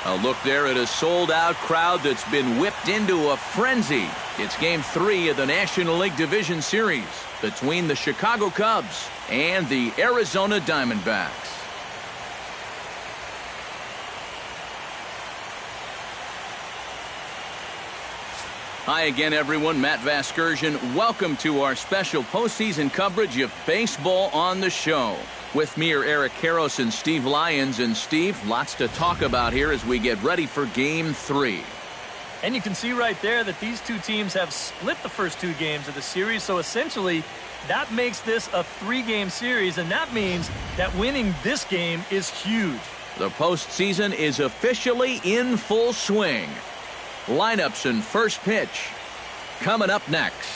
A look there at a sold-out crowd that's been whipped into a frenzy. It's Game 3 of the National League Division Series between the Chicago Cubs and the Arizona Diamondbacks. Hi again, everyone. Matt Vasgersian. Welcome to our special postseason coverage of baseball on the show. With me are Eric Karros and Steve Lyons. And Steve, lots to talk about here as we get ready for Game 3. And you can see right there that these two teams have split the first two games of the series. So essentially, that makes this a 3-game series. And that means that winning this game is huge. The postseason is officially in full swing. Lineups and first pitch coming up next.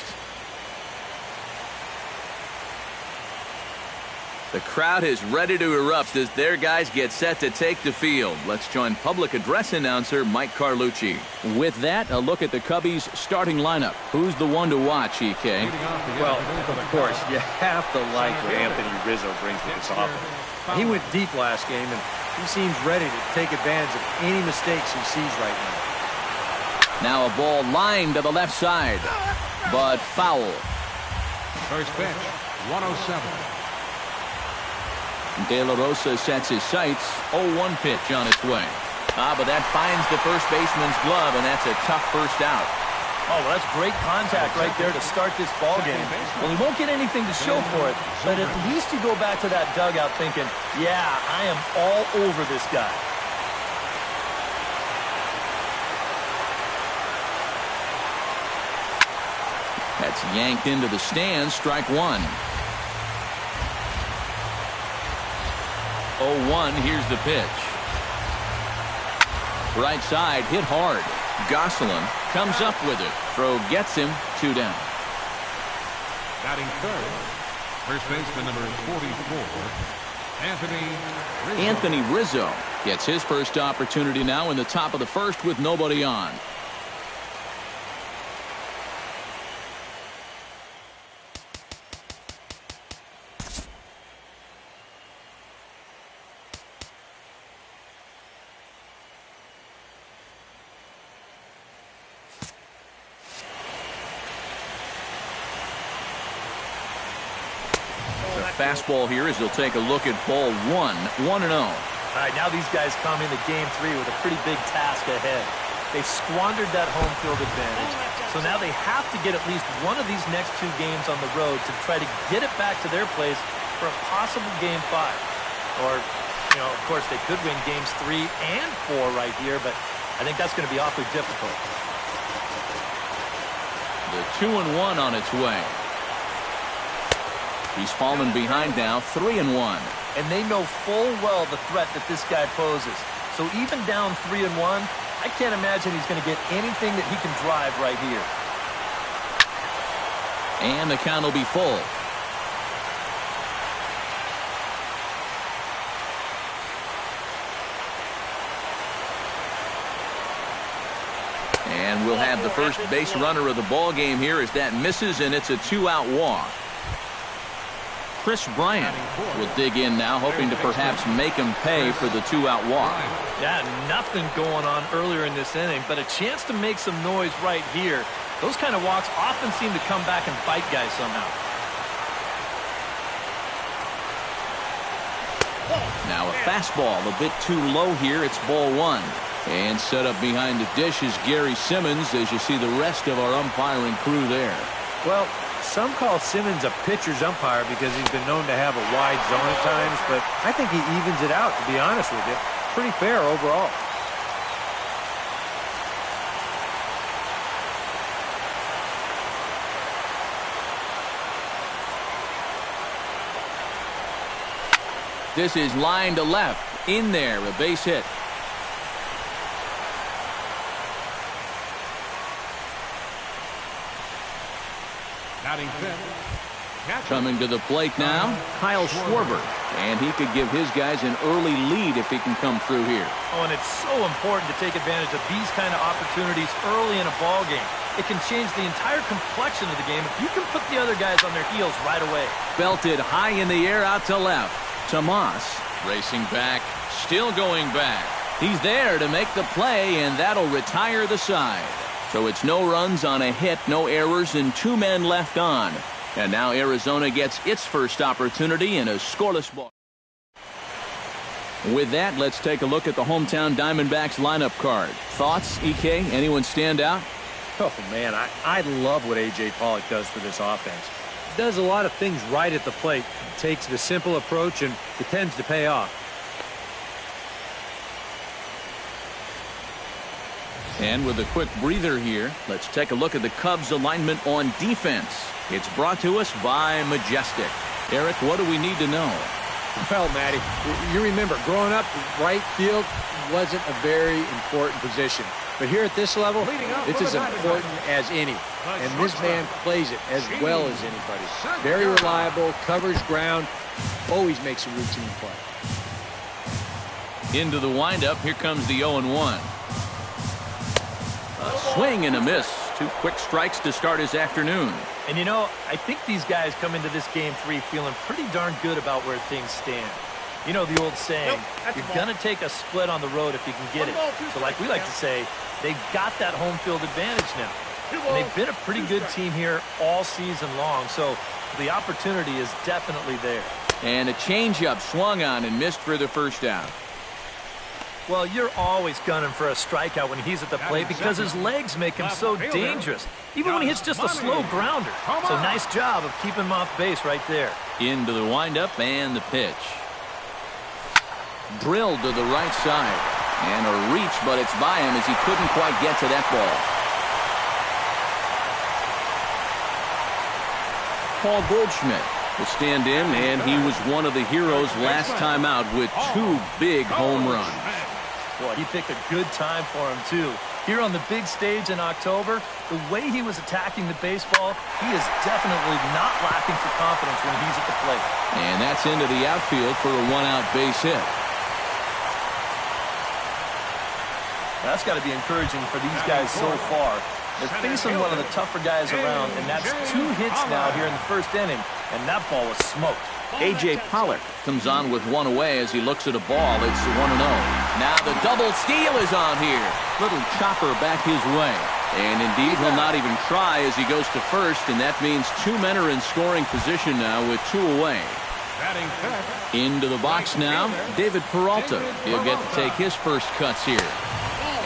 The crowd is ready to erupt as their guys get set to take the field. Let's join public address announcer Mike Carlucci. With that, a look at the Cubbies' starting lineup. Who's the one to watch, EK? Well, of course, you have to like what Anthony Rizzo brings to this offense. He went deep last game, and he seems ready to take advantage of any mistakes he sees right now. Now a ball lined to the left side, but foul. First pitch, 107. De La Rosa sets his sights. 0-1 pitch on its way. But that finds the first baseman's glove, and that's a tough first out. Oh, well, that's great contact right there to start this ball game. Well, he won't get anything to show for it, but at least you go back to that dugout thinking, yeah, I am all over this guy. That's yanked into the stands. Strike one. 0-1. Here's the pitch. Right side hit hard. Gosselin comes up with it. Throw gets him. 2 down. Batting third, first baseman number 44, Anthony Rizzo gets his first opportunity now in the top of the first with nobody on. Fastball here as they'll take a look at ball 1, 1-0. All right, now these guys come into Game 3 with a pretty big task ahead. They squandered that home field advantage, so now they have to get at least one of these next 2 games on the road to try to get it back to their place for a possible Game 5. Or, you know, of course, they could win Games 3 and 4 right here, but I think that's going to be awfully difficult. The 2-1 on its way. He's fallen behind now, 3-1. And they know full well the threat that this guy poses. So even down 3-1, I can't imagine he's going to get anything that he can drive right here. And the count will be full. And we'll have the first base runner of the ball game here as that misses, and it's a 2-out walk. Chris Bryant will dig in now, hoping to perhaps make him pay for the 2-out walk. Yeah, nothing going on earlier in this inning, but a chance to make some noise right here. Those kind of walks often seem to come back and bite guys somehow. Now a fastball a bit too low here. It's ball 1. And set up behind the dish is Gary Simmons as you see the rest of our umpiring crew there. Well, some call Simmons a pitcher's umpire because he's been known to have a wide zone at times, but I think he evens it out, to be honest with you. Pretty fair overall. This is line to left. In there, a base hit. Coming to the plate now, Kyle Schwarber. And he could give his guys an early lead if he can come through here. Oh, and it's so important to take advantage of these kind of opportunities early in a ball game. It can change the entire complexion of the game if you can put the other guys on their heels right away. Belted high in the air out to left. Tomas racing back, still going back. He's there to make the play, and that'll retire the side. So it's no runs on a hit, no errors, and 2 men left on. And now Arizona gets its first opportunity in a scoreless ball. With that, let's take a look at the hometown Diamondbacks lineup card. Thoughts, EK? Anyone stand out? Oh, man, I love what A.J. Pollock does for this offense. He does a lot of things right at the plate. He takes the simple approach, and it tends to pay off. And with a quick breather here, let's take a look at the Cubs alignment on defense. It's brought to us by Majestic. Eric, what do we need to know? Well, Matty, you remember, growing up, right field wasn't a very important position. But here at this level, it's as important as any. And this man plays it as well as anybody. Very reliable, covers ground, always makes a routine play. Into the windup, here comes the 0-1. A swing and a miss. 2 quick strikes to start his afternoon. And you know, I think these guys come into this game 3 feeling pretty darn good about where things stand. You know the old saying, you're going to take a split on the road if you can get it. So like we like to say, they've got that home field advantage now. And they've been a pretty good team here all season long, so the opportunity is definitely there. And a changeup swung on and missed for the first out. Well, you're always gunning for a strikeout when he's at the plate because his legs make him so dangerous, even when he hits just a slow grounder. So nice job of keeping him off base right there. Into the windup and the pitch. Drilled to the right side. And a reach, but it's by him as he couldn't quite get to that ball. Paul Goldschmidt will stand in, and he was one of the heroes last time out with 2 big home runs. Boy, he picked a good time for him, too. Here on the big stage in October, the way he was attacking the baseball, he is definitely not lacking for confidence when he's at the plate. And that's into the outfield for a 1-out base hit. That's got to be encouraging for these guys so far. They're facing one of the tougher guys around, and that's 2 hits now here in the first inning, and that ball was smoked. A.J. Pollock comes on with 1 away as he looks at a ball. It's 1-0. Now the double steal is on here. Little chopper back his way. And indeed, he'll not even try as he goes to first, and that means 2 men are in scoring position now with 2 away. Into the box now, David Peralta. He'll get to take his first cuts here.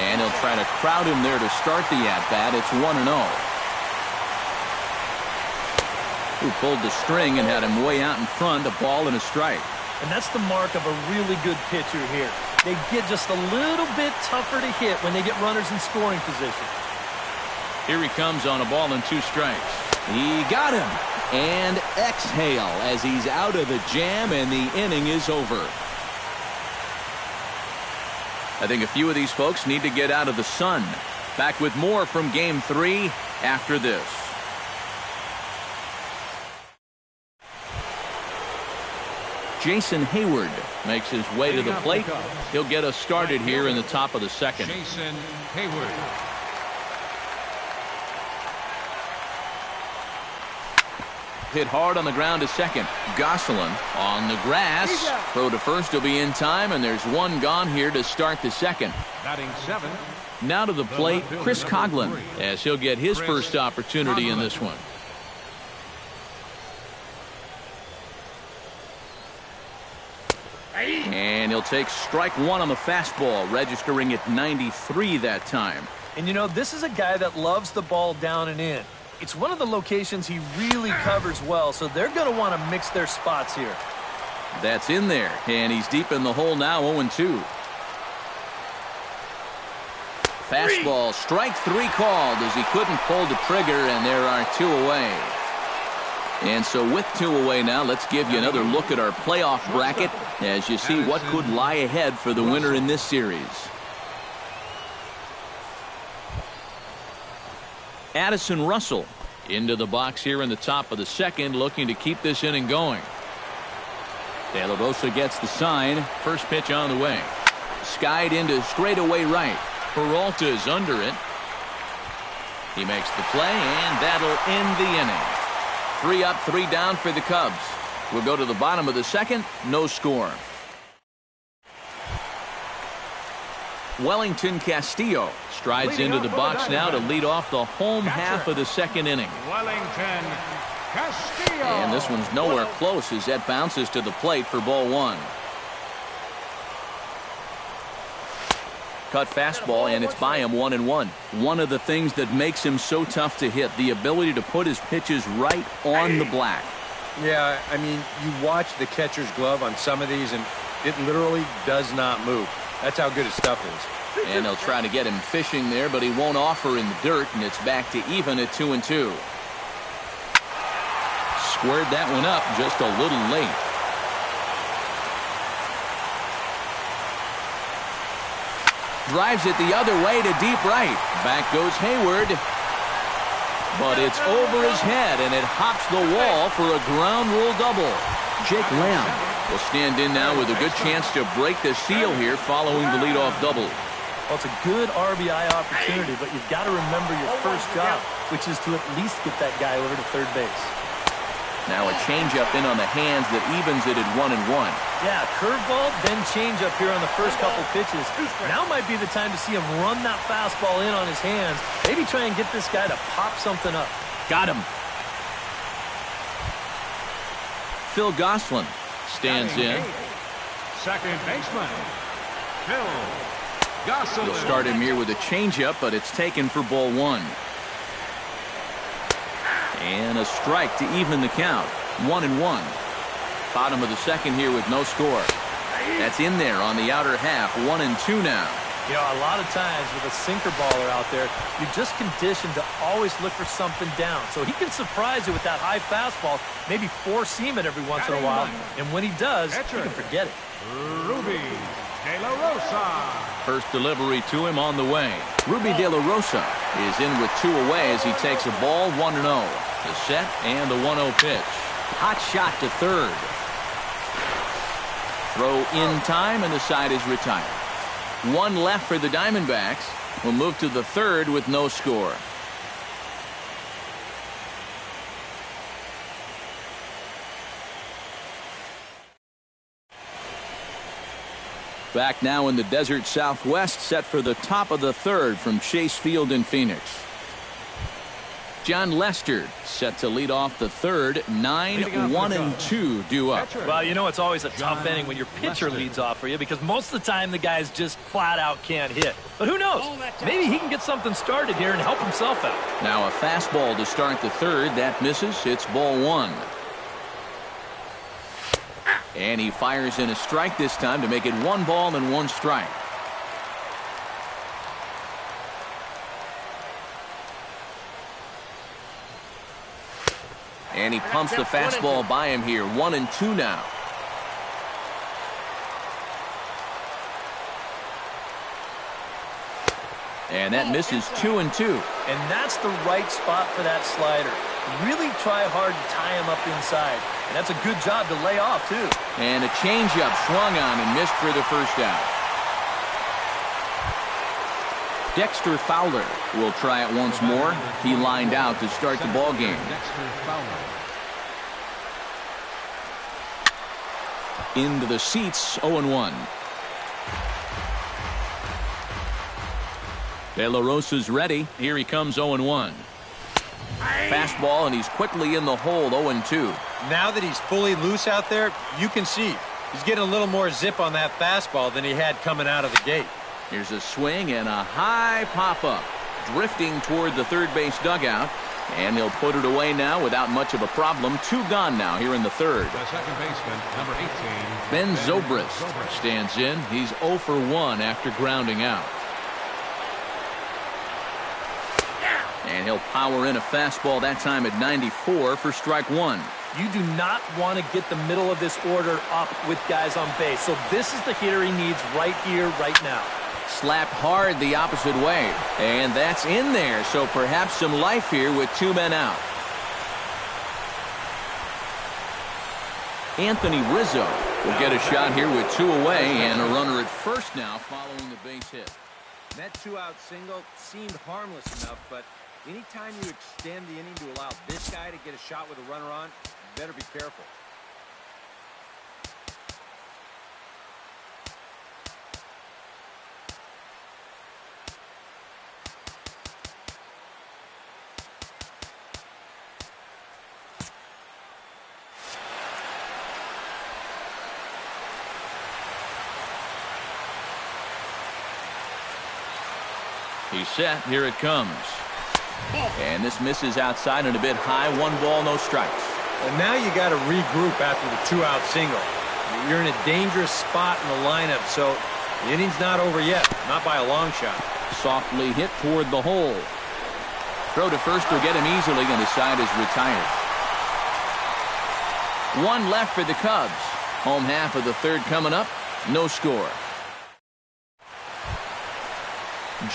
And he'll try to crowd him there to start the at-bat. It's 1-0. Who pulled the string and had him way out in front, a ball and a strike. And that's the mark of a really good pitcher here. They get just a little bit tougher to hit when they get runners in scoring position. Here he comes on a ball and 2 strikes. He got him. And exhale as he's out of the jam and the inning is over. I think a few of these folks need to get out of the sun. Back with more from Game 3 after this. Jason Hayward makes his way to the plate. He'll get us started here in the top of the second. Jason Hayward. Hit hard on the ground to second. Gosselin on the grass. Throw to first will be in time, and there's 1 gone here to start the second. Batting 7. Now to the plate, Chris Coghlan, as he'll get his first opportunity in this one. And he'll take strike 1 on the fastball, registering at 93 that time. And you know, this is a guy that loves the ball down and in. It's one of the locations he really covers well, so they're going to want to mix their spots here. That's in there, and he's deep in the hole now, 0-2. Fastball, strike 3 called as he couldn't pull the trigger, and there are 2 away. And so with 2 away now, let's give you another look at our playoff bracket as you see what could lie ahead for the winner in this series. Addison Russell into the box here in the top of the second, looking to keep this inning going. De La Rosa gets the sign. First pitch on the way. Skied into straightaway right. Peralta is under it. He makes the play, and that'll end the inning. 3 up, 3 down for the Cubs. We'll go to the bottom of the second. No score. Wellington Castillo strides into the box now to lead off the home half of the second inning. Wellington Castillo. And this one's nowhere close as that bounces to the plate for ball one. Cut fastball, and it's by him 1-1. One of the things that makes him so tough to hit, the ability to put his pitches right on the black. Yeah, I mean, you watch the catcher's glove on some of these, and it literally does not move. That's how good his stuff is. And they'll try to get him fishing there, but he won't offer in the dirt, and it's back to even at 2-2. Squared that one up just a little late. Drives it the other way to deep right. Back goes Hayward. But it's over his head, and it hops the wall for a ground rule double. Jake Lamb will stand in now with a good chance to break the seal here following the leadoff double. Well, it's a good RBI opportunity, but you've got to remember your first job, which is to at least get that guy over to third base. Now a changeup in on the hands that evens it at 1-1. Yeah, curveball, then changeup here on the first couple pitches. Now might be the time to see him run that fastball in on his hands. Maybe try and get this guy to pop something up. Got him. Phil Gosselin stands in. Second baseman, Phil Gosselin. You'll start him here with a changeup, but it's taken for ball one. And a strike to even the count. 1-1. Bottom of the second here with no score. That's in there on the outer half. 1-2 now. You know, a lot of times with a sinker baller out there, you're just conditioned to always look for something down. So he can surprise you with that high fastball, maybe four-seam it every once in a while. And when he does, you can forget it. Ruby De La Rosa. First delivery to him on the way. Ruby De La Rosa is in with two away as he takes a ball 1-0. The set and the 1-0 pitch. Hot shot to third. Throw in time, and the side is retired. One left for the Diamondbacks. We'll move to the third with no score. Back now in the desert Southwest, set for the top of the third from Chase Field in Phoenix. John Lester set to lead off the third. 9-1-2 due up. Well, you know it's always a tough inning when your pitcher leads off for you because most of the time the guys just flat out can't hit. But who knows? Maybe he can get something started here and help himself out. Now a fastball to start the third. That misses. It's ball one. And he fires in a strike this time to make it 1 ball and 1 strike. And he pumps the fastball by him here. 1-2 now. And that misses 2-2. And that's the right spot for that slider. Really try hard to tie him up inside. And that's a good job to lay off, too. And a changeup swung on and missed for the first out. Dexter Fowler will try it once more. He lined out to start the ball game. Into the seats, 0-1. De La Rosa's ready. Here he comes, 0-1. Fastball, and he's quickly in the hold, 0-2. Now that he's fully loose out there, you can see he's getting a little more zip on that fastball than he had coming out of the gate. Here's a swing and a high pop-up. Drifting toward the third base dugout. And he'll put it away now without much of a problem. 2 gone now here in the third. The second baseman, number 18. Ben Zobrist stands in. He's 0 for 1 after grounding out. And he'll power in a fastball that time at 94 for strike 1. You do not want to get the middle of this order up with guys on base. So this is the hitter he needs right here, right now. Slapped hard the opposite way. And that's in there. So perhaps some life here with 2 men out. Anthony Rizzo will get a shot here with 2 away and a runner at first now following the base hit. That 2-out single seemed harmless enough, but anytime you extend the inning to allow this guy to get a shot with a runner on, you better be careful. He's set. Here it comes. And this misses outside and a bit high. 1 ball, no strikes. And now you got to regroup after the 2-out single. You're in a dangerous spot in the lineup, so the inning's not over yet. Not by a long shot. Softly hit toward the hole. Throw to first will get him easily, and the side is retired. 1 left for the Cubs. Home half of the 3rd coming up. No score.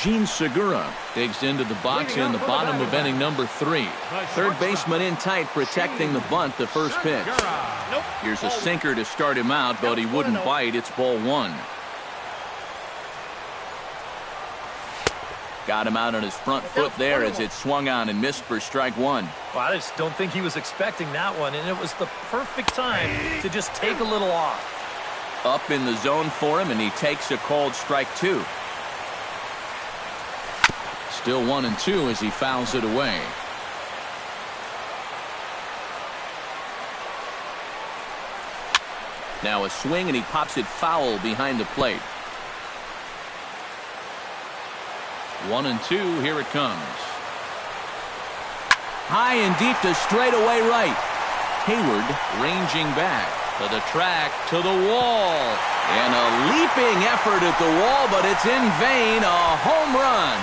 Gene Segura digs into the box in the bottom of inning number 3. Third baseman in tight, protecting the bunt, the first pitch. Here's a sinker to start him out, but he wouldn't bite. It's ball 1. Got him out on his front foot there as it swung on and missed for strike 1. Well, I just don't think he was expecting that one, and it was the perfect time to just take a little off. Up in the zone for him, and he takes a called strike 2. Still 1-2 as he fouls it away. Now a swing, and he pops it foul behind the plate. 1-2. Here it comes. High and deep to straightaway right. Hayward ranging back to the track, to the wall. And a leaping effort at the wall, but it's in vain. A home run.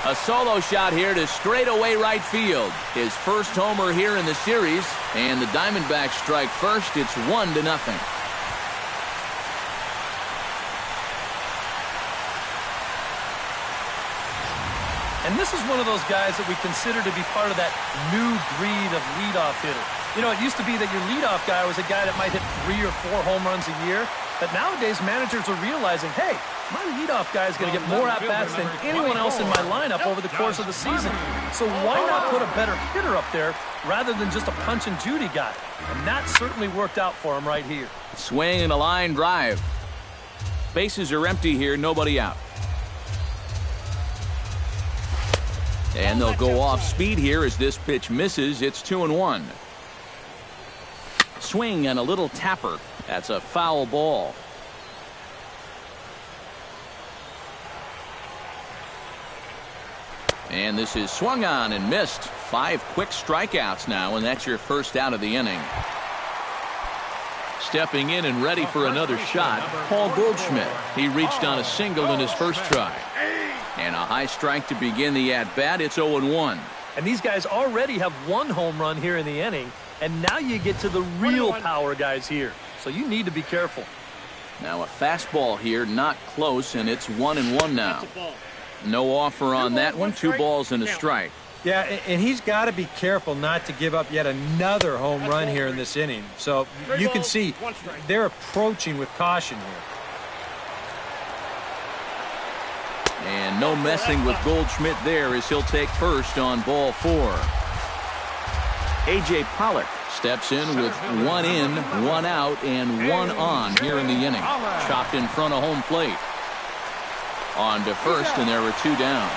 A solo shot here to straightaway right field. His first homer here in the series, and the Diamondbacks strike first. It's 1-0. And this is one of those guys that we consider to be part of that new breed of leadoff hitter. You know, it used to be that your leadoff guy was a guy that might hit 3 or 4 home runs a year. But nowadays, managers are realizing, hey, my leadoff guy is going to get more at-bats than anyone else in my lineup over the course of the season. So why not put a better hitter up there rather than just a punch-and-Judy guy? And that certainly worked out for him right here. Swing and a line drive. Bases are empty here, nobody out. And they'll go off speed here as this pitch misses. It's 2-1. Swing and a little tapper. That's a foul ball. And this is swung on and missed. 5 quick strikeouts now, and that's your first out of the inning. Stepping in and ready for another shot, Paul Goldschmidt. He reached on a single in his first try. And a high strike to begin the at-bat. It's 0-1. And these guys already have 1 home run here in the inning, and now you get to the real power guys here. So you need to be careful. Now a fastball here, not close, and it's 1-1 now. No offer on that one. 2 balls and a strike. Yeah, and he's got to be careful not to give up yet another home run here in this inning. So you can see they're approaching with caution here. And no messing with Goldschmidt there as he'll take first on ball 4. A.J. Pollock steps in with 1 in, 1 out, and 1 on here in the inning. Chopped in front of home plate. On to first, and there were 2 down.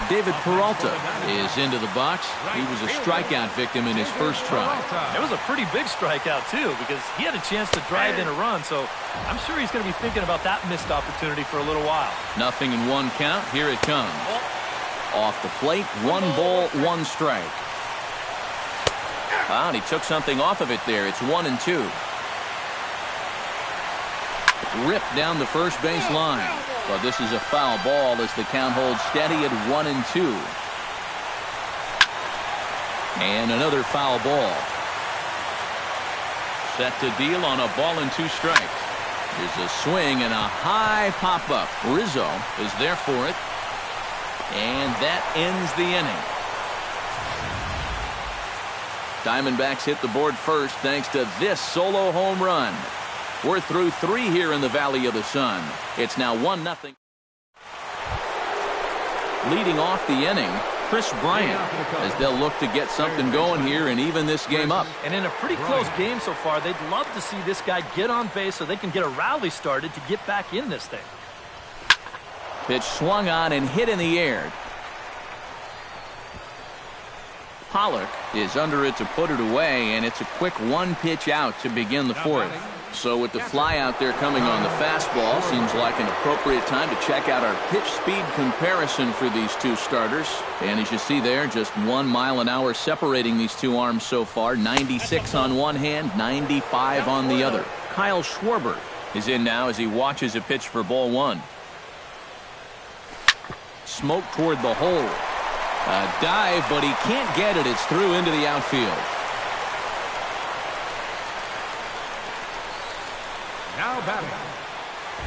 David Peralta is into the box. He was a strikeout victim in his first try. It was a pretty big strikeout, too, because he had a chance to drive in a run, so I'm sure he's going to be thinking about that missed opportunity for a little while. 0-1 count. Here it comes. Off the plate, 1 ball, 1 strike. And he took something off of it there. It's 1-2. Ripped down the first base line. But this is a foul ball as the count holds steady at 1-2. And another foul ball. Set to deal on a ball and 2 strikes. There's a swing and a high pop-up. Rizzo is there for it. And that ends the inning. Diamondbacks hit the board first thanks to this solo home run. We're through 3 here in the Valley of the Sun. It's now 1-0. Leading off the inning, Chris Bryant, as they'll look to get something going here and even this game up. And in a pretty close game so far, they'd love to see this guy get on base so they can get a rally started to get back in this thing. Pitch swung on and hit in the air. Pollock is under it to put it away, and it's a quick one pitch out to begin the fourth. So with the fly out there coming on the fastball, seems like an appropriate time to check out our pitch speed comparison for these two starters. And as you see there, just 1 mile an hour separating these two arms so far. 96 on one hand, 95 on the other. Kyle Schwarber is in now as he watches a pitch for ball one. Smoke toward the hole. A dive, but he can't get it. It's through into the outfield. Now batting,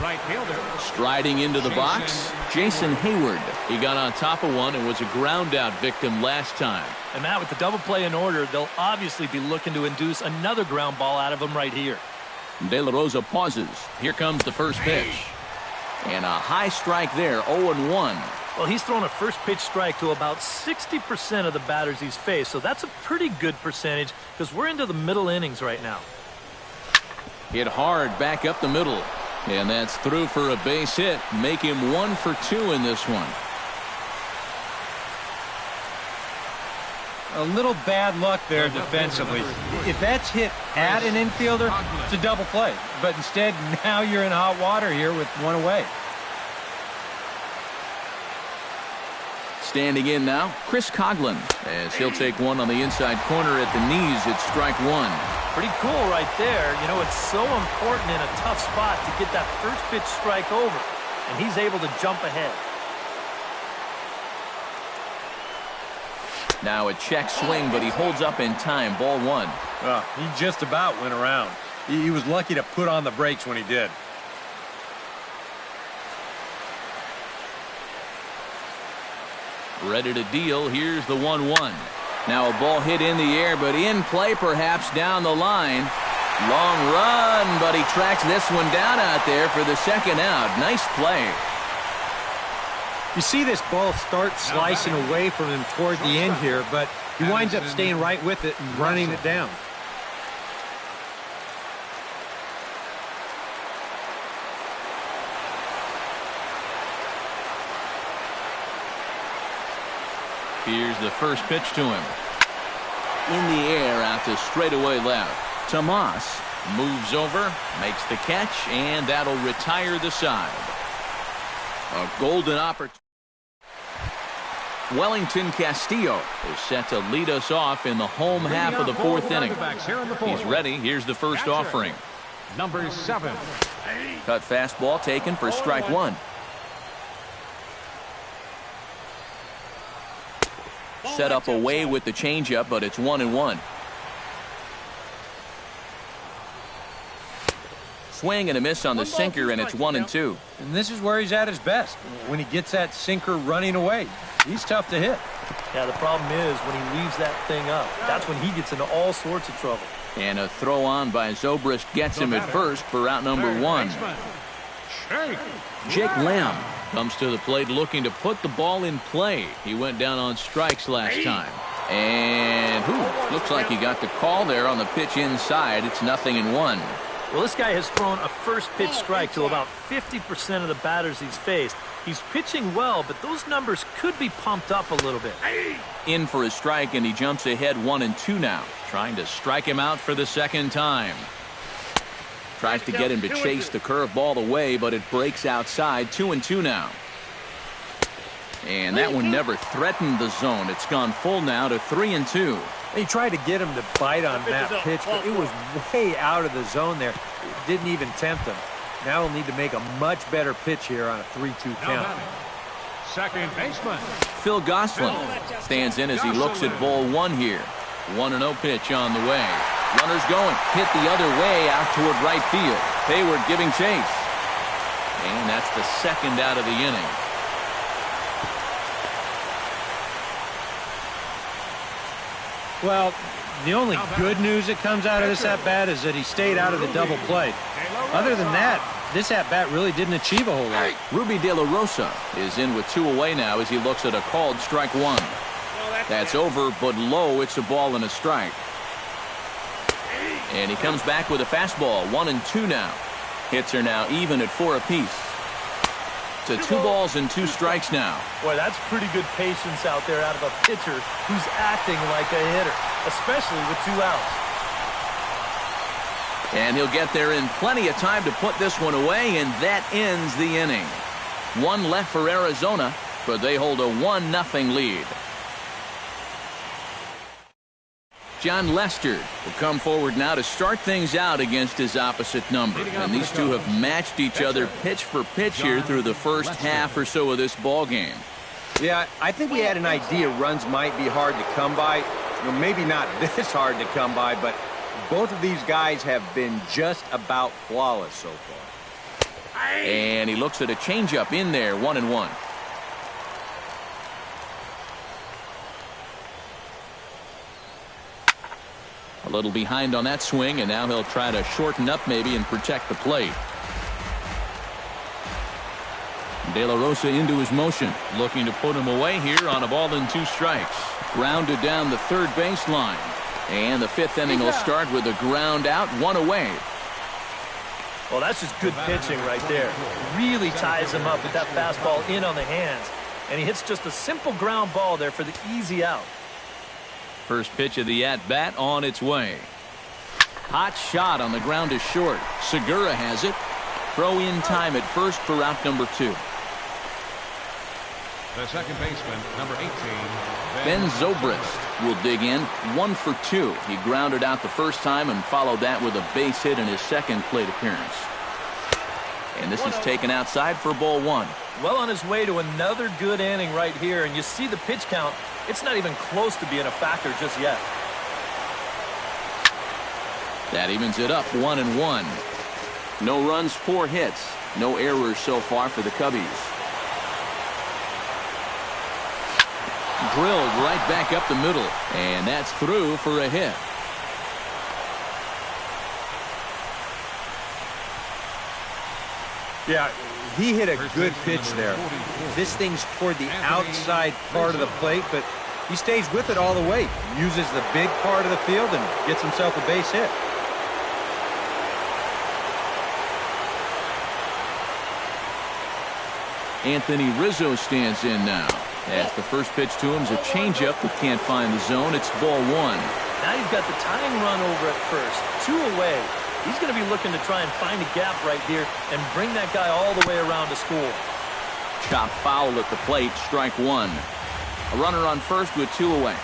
right fielder. Striding into the box, Jason Hayward. He got on top of one and was a ground out victim last time. And Matt, with the double play in order, they'll obviously be looking to induce another ground ball out of him right here. De La Rosa pauses. Here comes the first pitch. And a high strike there, 0-1. Well, he's thrown a first pitch strike to about 60% of the batters he's faced, so that's a pretty good percentage because we're into the middle innings right now. Hit hard back up the middle. And that's through for a base hit. Make him 1 for 2 in this one. A little bad luck there defensively. If that's hit at an infielder, it's a double play. But instead, now you're in hot water here with one away. Standing in now, Chris Coughlin, as he'll take one on the inside corner at the knees. It's strike one. Pretty cool right there. You know, it's so important in a tough spot to get that first pitch strike over. And he's able to jump ahead. Now a check swing, but he holds up in time. Ball one. He just about went around. He was lucky to put on the brakes when he did. Ready to deal. Here's the 1-1. Now a ball hit in the air, but in play perhaps down the line. Long run, but he tracks this one down out there for the second out. Nice play. You see this ball start slicing away from him toward the end here, but he winds up staying right with it and running it down. Here's the first pitch to him. In the air out to straightaway left. Tomas moves over, makes the catch, and that'll retire the side. A golden opportunity. Wellington Castillo is set to lead us off in the home half of the fourth inning. He's ready. Here's the first offering. Number 7. Cut fastball taken for strike one. Set up away with the changeup, but it's 1-1. Swing and a miss on the sinker, and it's 1-2. And this is where he's at his best. When he gets that sinker running away, he's tough to hit. Yeah, the problem is when he leaves that thing up, that's when he gets into all sorts of trouble. And a throw on by Zobrist gets him at first for out number one. Jake Lamb comes to the plate looking to put the ball in play. He went down on strikes last time. And looks like he got the call there on the pitch inside. It's 0-1. Well, this guy has thrown a first pitch strike to about 50% of the batters he's faced. He's pitching well, but those numbers could be pumped up a little bit. In for a strike, and he jumps ahead 1-2 now. Trying to strike him out for the second time. Tries to get him to chase the curveball away, but it breaks outside. 2-2 now. And that one never threatened the zone. It's gone full now to 3-2. He tried to get him to bite on that pitch, but it was way out of the zone there. It didn't even tempt him. Now he'll need to make a much better pitch here on a 3-2 count. Second baseman Phil Gosselin stands in as he looks at ball one here. 1-0 pitch on the way. Runners going. Hit the other way out toward right field. Hayward giving chase. And that's the second out of the inning. Well, the only good news that comes out of this at-bat is that he stayed out of the double play. Other than that, this at-bat really didn't achieve a whole lot. Ruby De La Rosa is in with 2 away now as he looks at a called strike one. That's over, but low. It's a ball and a strike. And he comes back with a fastball. 1-2 now. Hits are now even at 4 apiece. to 2 balls and 2 strikes now. Boy, that's pretty good patience out there out of a pitcher who's acting like a hitter, especially with 2 outs. And he'll get there in plenty of time to put this one away, and that ends the inning. 1 left for Arizona, but they hold a 1-0 lead. John Lester will come forward now to start things out against his opposite number. And these two have matched each other pitch for pitch here through the first half or so of this ball game. Yeah, I think we had an idea runs might be hard to come by. You know, maybe not this hard to come by, but both of these guys have been just about flawless so far. And he looks at a changeup in there, 1-1. A little behind on that swing, and now he'll try to shorten up maybe and protect the plate. De La Rosa into his motion, looking to put him away here on a ball and 2 strikes. Grounded down the third baseline. And the 5th inning will start with a ground out, 1 away. Well, that's just good pitching right there. Really ties him up with that fastball in on the hands. And he hits just a simple ground ball there for the easy out. First pitch of the at-bat on its way. Hot shot on the ground to short. Segura has it. Throw in time at first for out number 2. The second baseman, number 18, Ben Zobrist will dig in, 1 for 2. He grounded out the first time and followed that with a base hit in his second plate appearance. And this is taken outside for ball 1. Well on his way to another good inning right here, and you see the pitch count. It's not even close to being a factor just yet. That evens it up, 1-1. No runs, 4 hits. No errors so far for the Cubbies. Drilled right back up the middle, and that's through for a hit. Yeah, he hit a good pitch there. This thing's toward the outside part of the plate, but he stays with it all the way. Uses the big part of the field and gets himself a base hit. Anthony Rizzo stands in now. As the first pitch to him is a changeup that can't find the zone. It's ball 1. Now he's got the tying run over at first. 2 away. He's going to be looking to try and find a gap right here and bring that guy all the way around to score. Chop foul at the plate, strike 1. A runner on first with 2 away.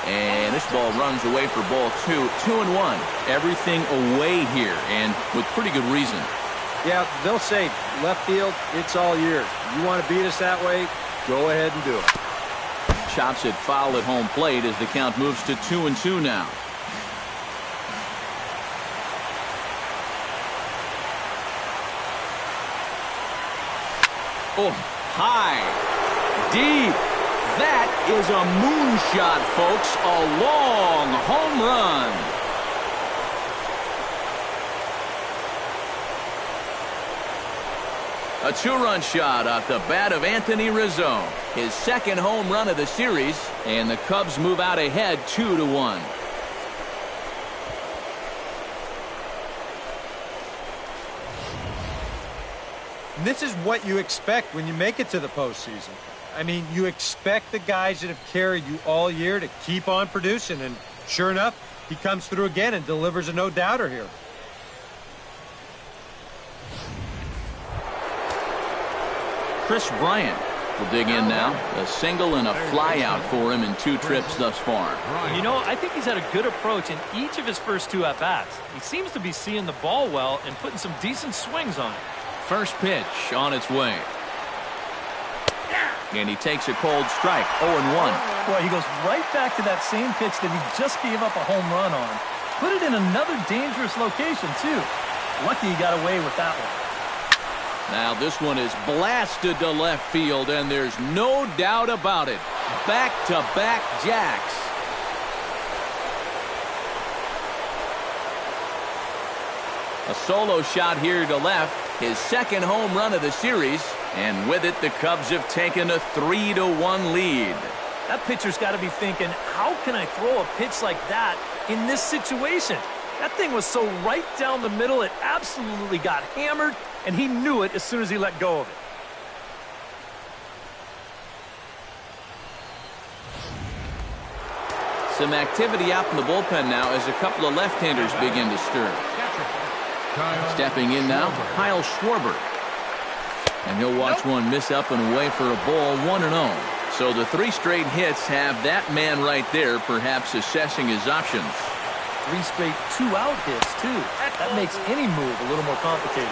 And this ball runs away for ball 2. 2-1. Everything away here, and with pretty good reason. Yeah, they'll say, left field, it's all yours. You want to beat us that way? Go ahead and do it. Chops it foul at home plate as the count moves to 2-2 now. Oh, high, deep. That is a moonshot, folks. A long home run. A 2-run shot off the bat of Anthony Rizzo. His second home run of the series, and the Cubs move out ahead 2-1. This is what you expect when you make it to the postseason. I mean, you expect the guys that have carried you all year to keep on producing, and sure enough, he comes through again and delivers a no-doubter here. Chris Bryant will dig in now. A single and a fly out for him in 2 trips thus far. You know, I think he's had a good approach in each of his first 2 at-bats. He seems to be seeing the ball well and putting some decent swings on it. First pitch on its way. And he takes a cold strike, 0-1. Well, he goes right back to that same pitch that he just gave up a home run on. Put it in another dangerous location, too. Lucky he got away with that one. Now this one is blasted to left field, and there's no doubt about it. Back-to-back jacks. A solo shot here to left. His second home run of the series. And with it, the Cubs have taken a 3-1 lead. That pitcher's got to be thinking, how can I throw a pitch like that in this situation? That thing was so right down the middle, it absolutely got hammered, and he knew it as soon as he let go of it. Some activity out in the bullpen now as a couple of left-handers begin to stir. Stepping in now, Kyle Schwarber. And he'll watch one miss up and away for a ball, 1-0. So the 3 straight hits have that man right there, perhaps assessing his options. 3 straight 2-out hits, too. That makes any move a little more complicated.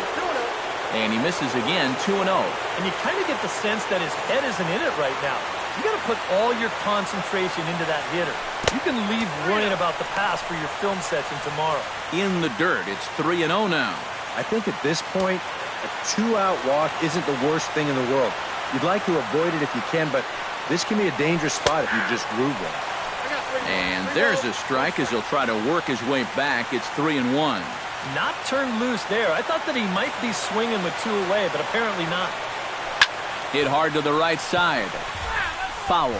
And he misses again, 2-0. And you kind of get the sense that his head isn't in it right now. You got to put all your concentration into that hitter. You can leave worrying about the pass for your film session tomorrow. In the dirt, it's 3-0 now. I think at this point, a 2-out walk isn't the worst thing in the world. You'd like to avoid it if you can, but this can be a dangerous spot if you just groove one. And there's a strike as he'll try to work his way back. It's 3-1. Not turned loose there. I thought that he might be swinging with 2 away, but apparently not. Hit hard to the right side. Foul.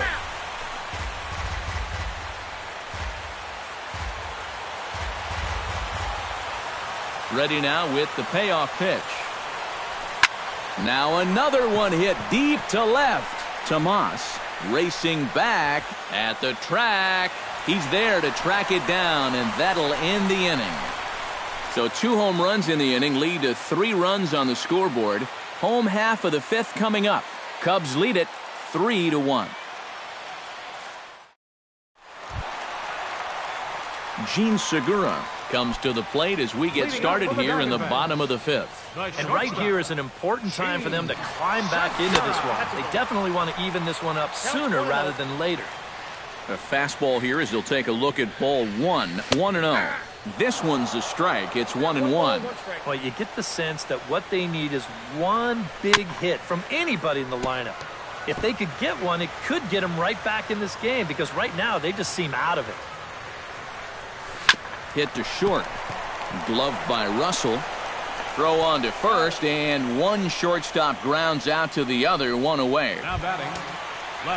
Ready now with the payoff pitch. Now another one hit deep to left. Tomas racing back at the track. He's there to track it down, and that'll end the inning. So 2 home runs in the inning lead to 3 runs on the scoreboard. Home half of the 5th coming up. Cubs lead it 3-1. Gene Segura comes to the plate as we get started here in the bottom of the 5th. And right here is an important time for them to climb back into this one. They definitely want to even this one up sooner rather than later. A fastball here as he'll take a look at ball 1, 1-0. This one's a strike. It's 1-1. Well, you get the sense that what they need is one big hit from anybody in the lineup. If they could get one, it could get them right back in this game because right now they just seem out of it. Hit to short. Gloved by Russell. Throw on to first, and one shortstop grounds out to the other, 1 away. Now batting.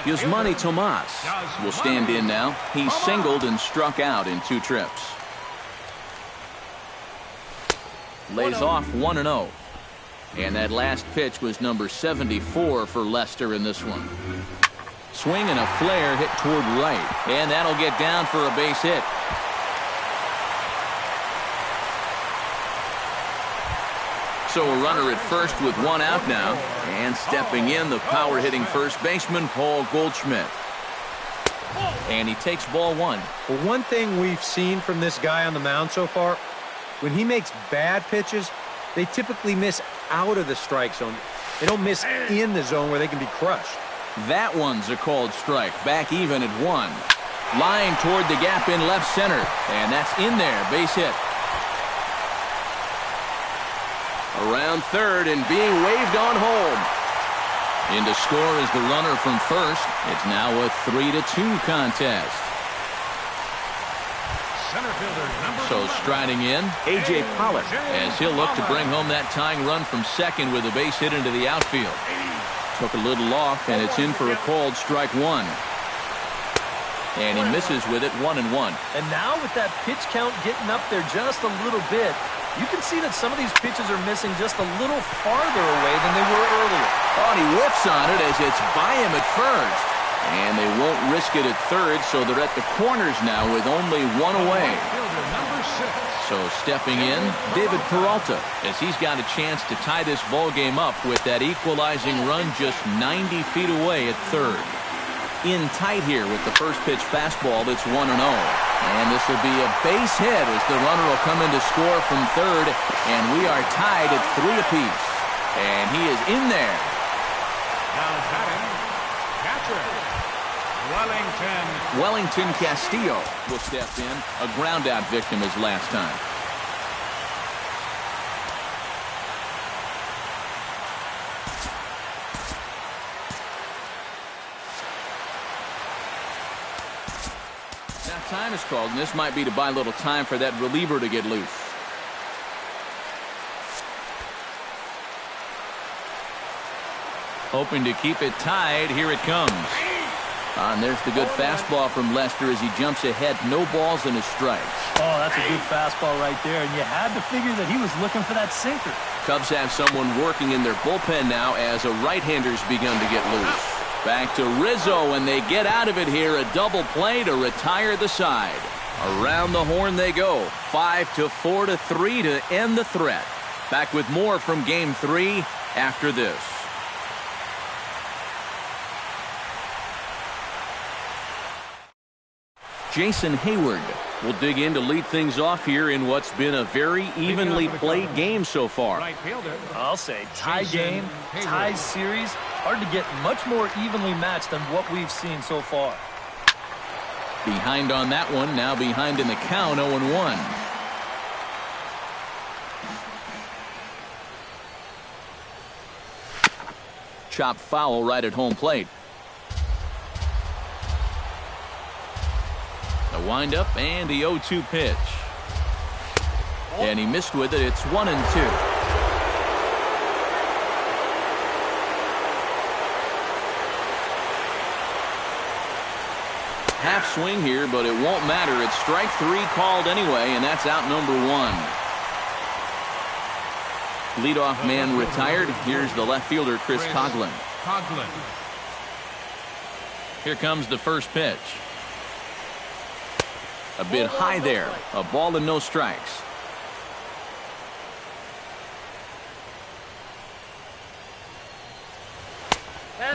Yasmani Tomas will stand in now. He singled and struck out in 2 trips. Lays off 1-0. And that last pitch was number 74 for Lester in this one. Swing and a flare hit toward right. And that'll get down for a base hit. So a runner at first with 1 out now. And stepping in, the power-hitting first baseman, Paul Goldschmidt. And he takes ball 1. Well, one thing we've seen from this guy on the mound so far, when he makes bad pitches, they typically miss out of the strike zone. They don't miss in the zone where they can be crushed. That one's a called strike. Back even at 1. Lying toward the gap in left center. And that's in there. Base hit. Around third and being waved on home. In to score is the runner from first. It's now a 3-2 contest. Center fielder number So striding in, A.J. Pollock, as he'll look to bring home that tying run from second with a base hit into the outfield. Took a little off, and it's in for a called strike 1. And he misses with it, 1-1. And now with that pitch count getting up there just a little bit, you can see that some of these pitches are missing just a little farther away than they were earlier. Oh, and he whiffs on it as it's by him at first. And they won't risk it at third, so they're at the corners now with only 1 away. fielder number 6. So stepping in, David Peralta, as he's got a chance to tie this ball game up with that equalizing run just 90 feet away at third. In tight here with the first pitch fastball that's 1-0. And this will be a base hit as the runner will come in to score from third. And we are tied at 3 apiece. And he is in there. Now batting. Catcher. Wellington. Wellington Castillo will step in. A ground-out victim as last time. Now time is called, and this might be to buy a little time for that reliever to get loose. Hoping to keep it tied. Here it comes. And there's the good fastball from Lester as he jumps ahead. No balls and a strike. Oh, that's a good fastball right there, and you had to figure that he was looking for that sinker. Cubs have someone working in their bullpen now as a right-hander's begun to get loose. Back to Rizzo, and they get out of it here. A double play to retire the side. Around the horn they go. 5-4-3 to end the threat. Back with more from Game 3 after this. Jason Hayward will dig in to lead things off here in what's been a very evenly played game so far. I'll say tie game, tie series. Hard to get much more evenly matched than what we've seen so far. Behind on that one, now behind in the count, 0-1. Chopped foul right at home plate. The windup and the 0-2 pitch. And he missed with it. It's 1-2. Half swing here, but it won't matter. It's strike 3 called anyway, and that's out number 1. Leadoff man retired. Here's the left fielder, Chris Coughlin. Here comes the first pitch. A bit high there. A ball and no strikes.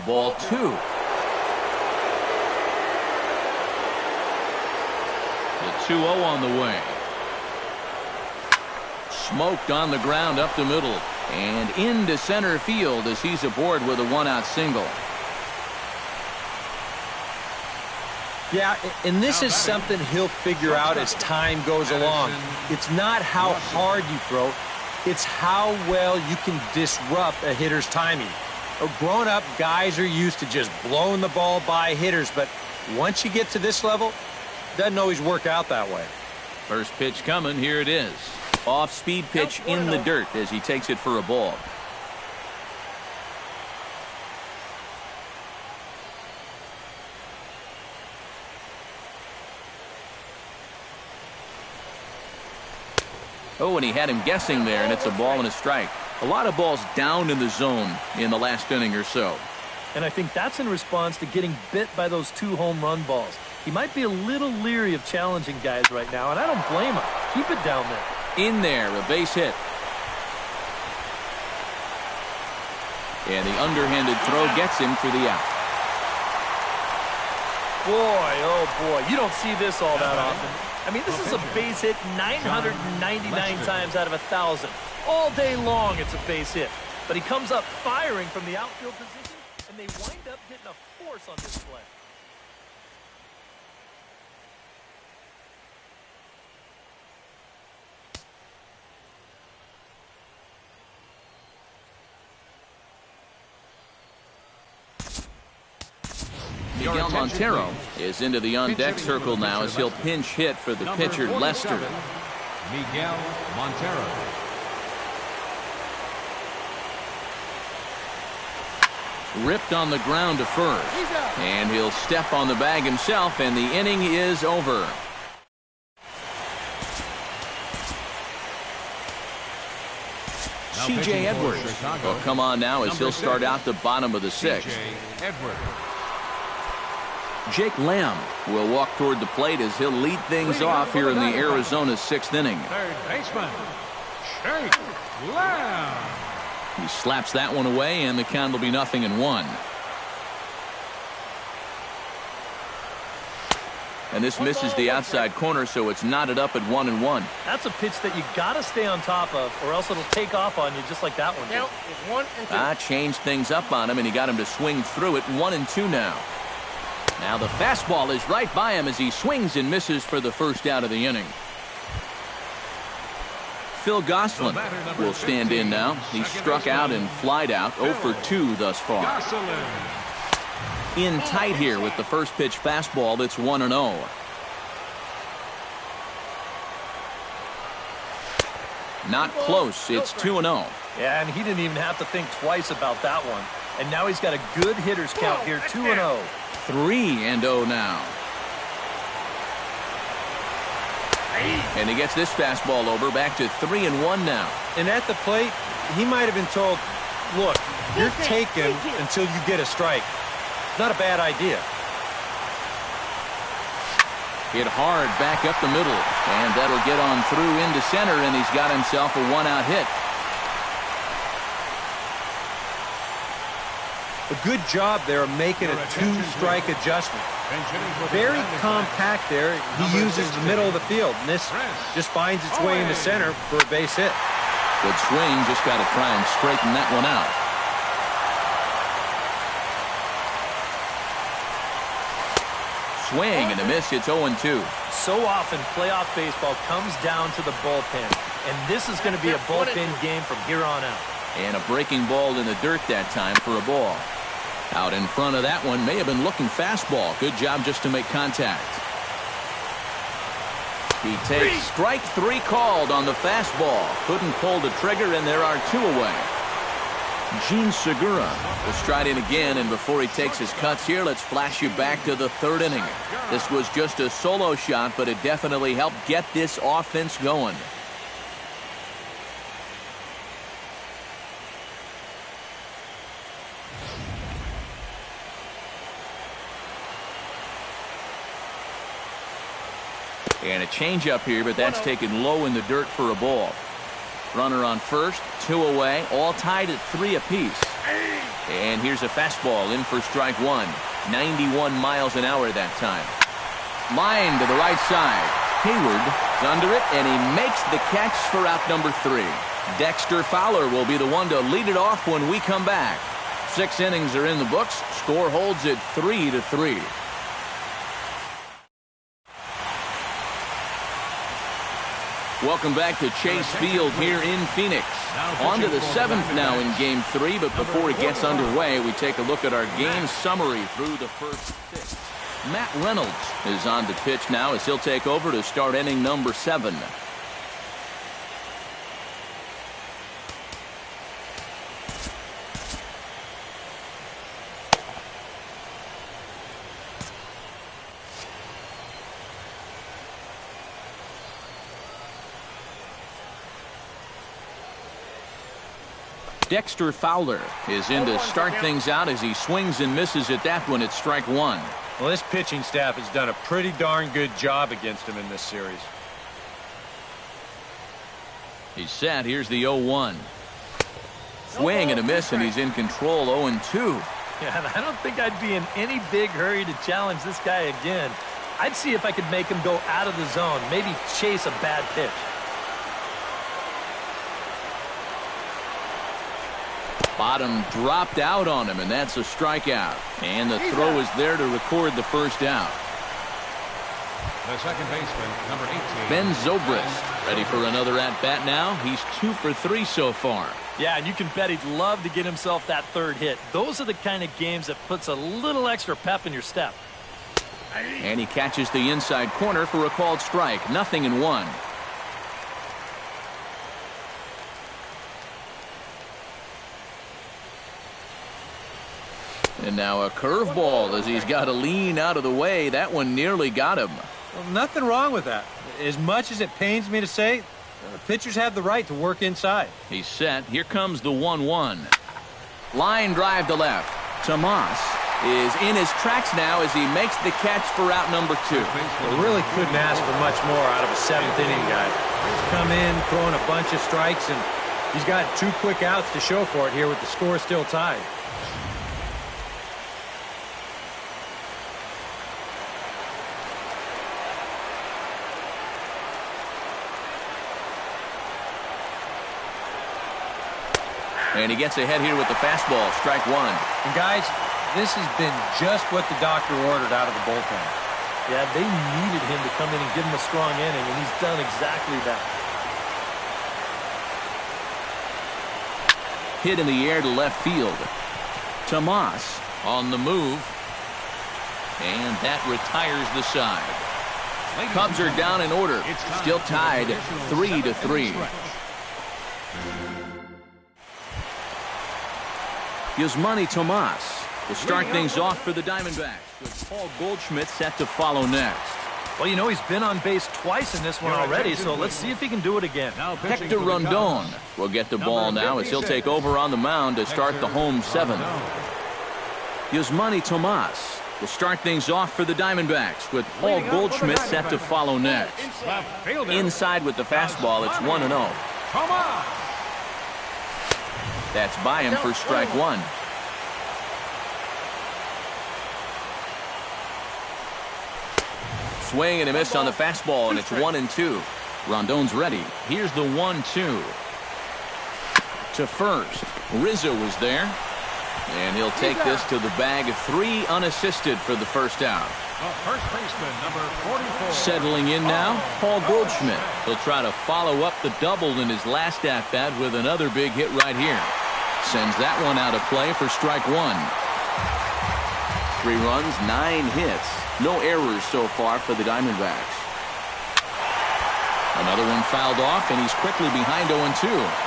Ball 2. The 2-0 on the way. Smoked on the ground up the middle. And into center field as he's aboard with a 1-out single. Yeah, and this is something he'll figure out as time goes along. It's not how hard you throw, it's how well you can disrupt a hitter's timing. Growing up, guys are used to just blowing the ball by hitters, but once you get to this level, it doesn't always work out that way. First pitch coming, here it is. Off-speed pitch in the dirt as he takes it for a ball. Oh, and he had him guessing there, and it's a ball and a strike. A lot of balls down in the zone in the last inning or so. And I think that's in response to getting bit by those 2 home run balls. He might be a little leery of challenging guys right now, and I don't blame him. Keep it down there. In there, a base hit. And the underhanded throw gets him for the out. Boy, oh boy, you don't see this all that often. I mean, this is a base hit 999 times out of 1,000. All day long it's a base hit. But he comes up firing from the outfield position, and they wind up getting a force on this play. Miguel Montero is into the on-deck circle now as he'll pinch hit for the pitcher, Lester. Miguel Montero. Ripped on the ground to first. And he'll step on the bag himself, and the inning is over. C.J. Edwards will come on now as he'll start out the bottom of the 6th. Jake Lamb will walk toward the plate as he'll lead things off here in the Arizona 6th inning. Third baseman, Jake Lamb. He slaps that one away, and the count will be 0-1. And this misses the outside corner, so it's knotted up at 1-1. That's a pitch that you got to stay on top of, or else it'll take off on you just like that one did. Changed things up on him, and he got him to swing through it. 1-2 now. Now the fastball is right by him as he swings and misses for the first out of the inning. Phil Gosselin will stand in now. He's struck out and flied out, 0 for 2 thus far. In tight here with the first pitch fastball. That's 1-0. Not close. It's 2-0. Yeah, and he didn't even have to think twice about that one. And now he's got a good hitter's count here, 2-0. 3-0 now. And he gets this fastball over, back to 3-1 now. And at the plate, he might have been told, look, you're taken until you get a strike. Not a bad idea. Hit hard back up the middle, and that'll get on through into center, and he's got himself a one-out hit. A good job there of making a two-strike adjustment. Very compact there. He uses the middle of the field, and this just finds its way into center for a base hit. Good swing, just got to try and straighten that one out. Swing and a miss. It's 0-2. So often playoff baseball comes down to the bullpen, and this is going to be a bullpen game from here on out. And a breaking ball in the dirt that time for a ball. Out in front of that one, may have been looking fastball. Good job just to make contact. He takes strike 3 called on the fastball. Couldn't pull the trigger, and there are 2 away. Gene Segura will stride in again, and before he takes his cuts here, let's flash you back to the 3rd inning. This was just a solo shot, but it definitely helped get this offense going. And a changeup here, but that's taken low in the dirt for a ball. Runner on first, 2 away, all tied at 3 apiece. And here's a fastball in for strike 1. 91 miles an hour that time. Line to the right side. Hayward is under it, and he makes the catch for out number 3. Dexter Fowler will be the one to lead it off when we come back. 6 innings are in the books. Score holds at 3-3. Welcome back to Chase Field here in Phoenix. On to the 7th now in Game 3, but before it gets underway, we take a look at our game summary through the first 6. Matt Reynolds is on to pitch now as he'll take over to start inning number 7. Dexter Fowler is in to start things out as he swings and misses at that one at strike 1. Well, this pitching staff has done a pretty darn good job against him in this series. He's set. Here's the 0-1. Swing and a miss, and he's in control. 0-2. Yeah, and I don't think I'd be in any big hurry to challenge this guy again. I'd see if I could make him go out of the zone, maybe chase a bad pitch. Bottom dropped out on him, and that's a strikeout. And the throw is there to record the first out. The second baseman, number 18. Ben Zobrist ready for another at-bat now. He's 2 for 3 so far. Yeah, and you can bet he'd love to get himself that 3rd hit. Those are the kind of games that puts a little extra pep in your step. And he catches the inside corner for a called strike. 0-1. And now a curveball as he's got to lean out of the way. That one nearly got him. Well, nothing wrong with that. As much as it pains me to say, pitchers have the right to work inside. He's set. Here comes the 1-1. Line drive to left. Tomas is in his tracks now as he makes the catch for out number 2. Well, really couldn't ask for much more out of a 7th inning guy. He's come in throwing a bunch of strikes, and he's got 2 quick outs to show for it here with the score still tied. And he gets ahead here with the fastball, strike 1. And guys, this has been just what the doctor ordered out of the bullpen. Yeah, they needed him to come in and give him a strong inning, and he's done exactly that. Hit in the air to left field. Tomas on the move. And that retires the side. Cubs are down in order. Still tied 3-3. Yasmani Tomas will start things off for the Diamondbacks with Paul Goldschmidt set to follow next. Well, you know, he's been on base twice in this one already, so let's see if he can do it again. Hector Rondon will get the ball now as he'll take over on the mound to start the home seventh. Yasmani Tomas will start things off for the Diamondbacks with Paul Goldschmidt set to follow next. Inside with the fastball, it's 1-0. That's by him for strike one. Swing and a miss on the fastball, and it's 1-2. Rondon's ready. Here's the 1-2. To first. Rizzo was there. And he'll take this to the bag of 3 unassisted for the first out. First baseman, number 44. Settling in now, Paul Goldschmidt. He'll try to follow up the double in his last at-bat with another big hit right here. Sends that one out of play for strike one. 3 runs, 9 hits. No errors so far for the Diamondbacks. Another one fouled off, and he's quickly behind 0-2.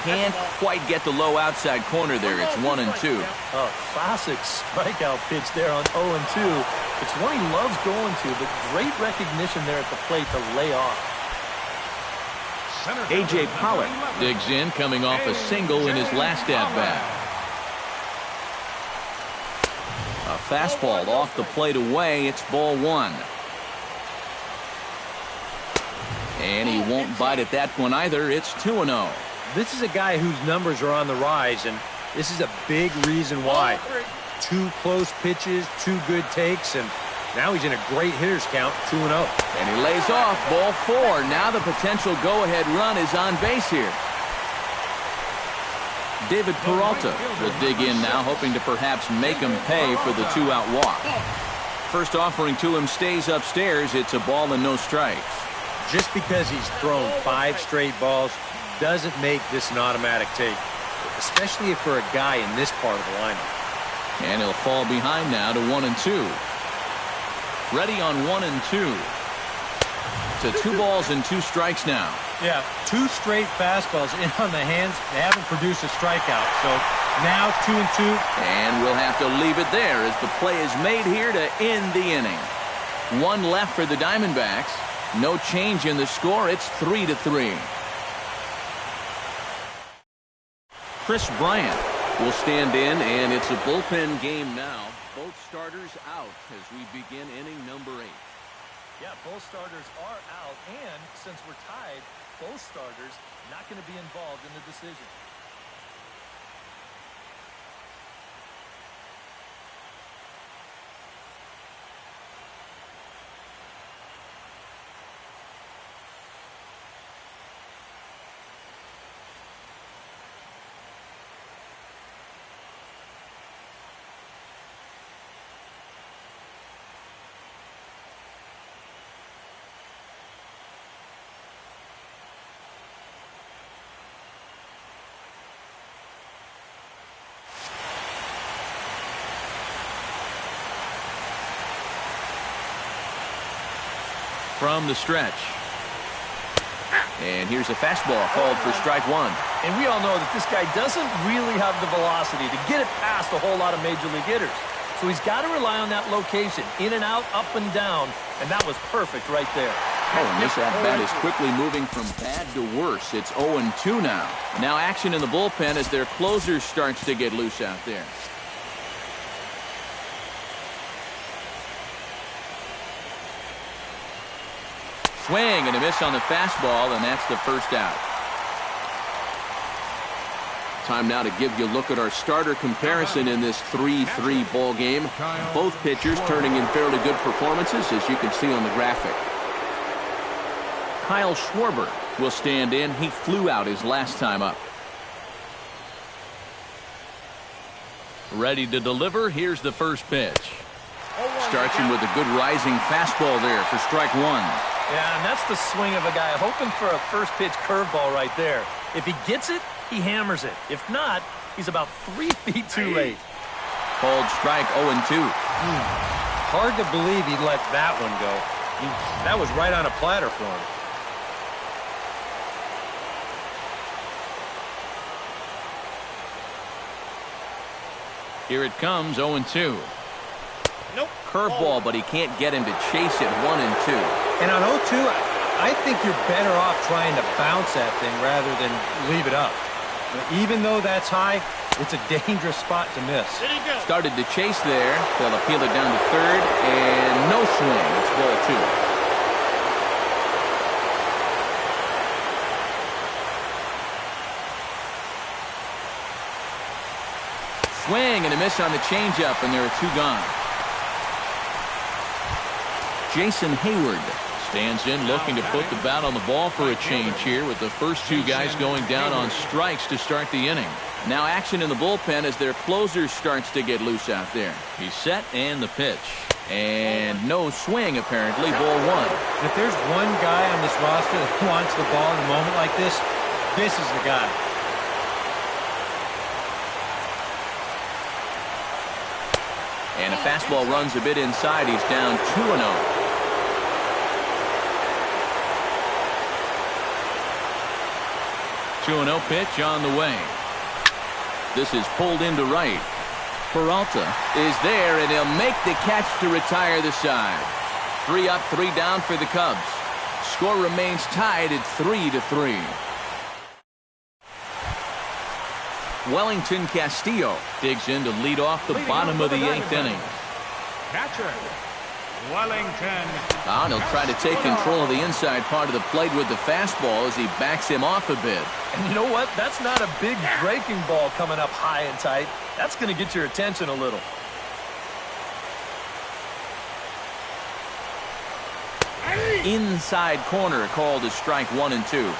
Can't quite get the low outside corner there. It's 1-2. Oh, classic strikeout pitch there on 0-2. It's one he loves going to, but great recognition there at the plate to lay off. A.J. Pollock digs in, coming off a single in his last at-bat. A fastball off the plate away. It's ball one. And he won't bite at that one either. It's 2-0. This is a guy whose numbers are on the rise, and this is a big reason why. 2 close pitches, 2 good takes, and now he's in a great hitter's count, 2-0. And he lays off, ball 4. Now the potential go-ahead run is on base here. David Peralta will dig in now, hoping to perhaps make him pay for the 2-out walk. First offering to him stays upstairs. It's a ball and no strikes. Just because he's thrown 5 straight balls doesn't make this an automatic take, especially if for a guy in this part of the lineup. And he'll fall behind now to 1-2. Ready on 1-2. To 2 balls and 2 strikes now. Yeah, 2 straight fastballs in on the hands. They haven't produced a strikeout, so now 2-2. And we'll have to leave it there as the play is made here to end the inning. 1 left for the Diamondbacks. No change in the score. It's 3-3. Chris Bryant will stand in, and it's a bullpen game now. Both starters out as we begin inning number 8. Yeah, both starters are out, and since we're tied, both starters not going to be involved in the decision. From the stretch. And here's a fastball called for strike one. And we all know that this guy doesn't really have the velocity to get it past a whole lot of major league hitters. So he's got to rely on that location, in and out, up and down, and that was perfect right there. Oh, and this at-bat is quickly moving from bad to worse. It's 0-2 now. Now action in the bullpen as their closer starts to get loose out there. Swing and a miss on the fastball, and that's the first out. Time now to give you a look at our starter comparison in this 3-3 ball game. Both pitchers turning in fairly good performances, as you can see on the graphic. Kyle Schwarber will stand in. He flew out his last time up. Ready to deliver. Here's the first pitch. Starts him with a good rising fastball there for strike one. Yeah, and that's the swing of a guy hoping for a first pitch curveball right there. If he gets it, he hammers it. If not, he's about 3 feet too late. Called strike 0-2. Hard to believe he let that one go. That was right on a platter for him. Here it comes, 0-2. Nope. Curveball, but he can't get him to chase it, 1-2. And on 0-2, I think you're better off trying to bounce that thing rather than leave it up. But even though that's high, it's a dangerous spot to miss. Started to chase there. They'll appeal it down to third, and no swing. It's ball 2. Swing and a miss on the changeup, and there are 2 gone. Jason Hayward stands in, looking to put the bat on the ball for a change here, with the first 2 guys going down on strikes to start the inning. Now action in the bullpen as their closer starts to get loose out there. He's set, and the pitch. And no swing, apparently, ball 1. If there's one guy on this roster that wants the ball in a moment like this, this is the guy. And a fastball runs a bit inside. He's down 2-0. Two-0 pitch on the way. This is pulled into right. Peralta is there, and he'll make the catch to retire the side. 3 up, 3 down for the Cubs. Score remains tied at 3-3. Wellington Castillo digs in to lead off the bottom of the 8th inning. Catcher, Wellington. And he'll try to take control of the inside part of the plate with the fastball as he backs him off a bit. And you know what? That's not a big breaking ball coming up high and tight. That's going to get your attention a little. Inside corner called as strike 1-2.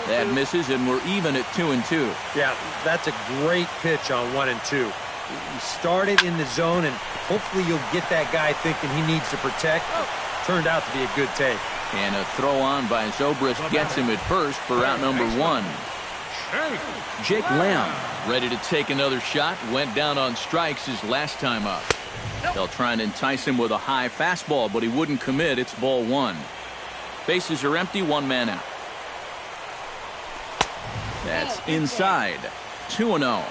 That misses, and we're even at 2-2. Yeah, that's a great pitch on 1-2. You started in the zone, and hopefully you'll get that guy thinking he needs to protect. Turned out to be a good take. And a throw on by Zobrist gets him at first for out number 1. Jake Lamb ready to take another shot. Went down on strikes his last time up. They'll try and entice him with a high fastball, but he wouldn't commit. It's ball 1. Bases are empty, 1 man out. That's inside. 2-0.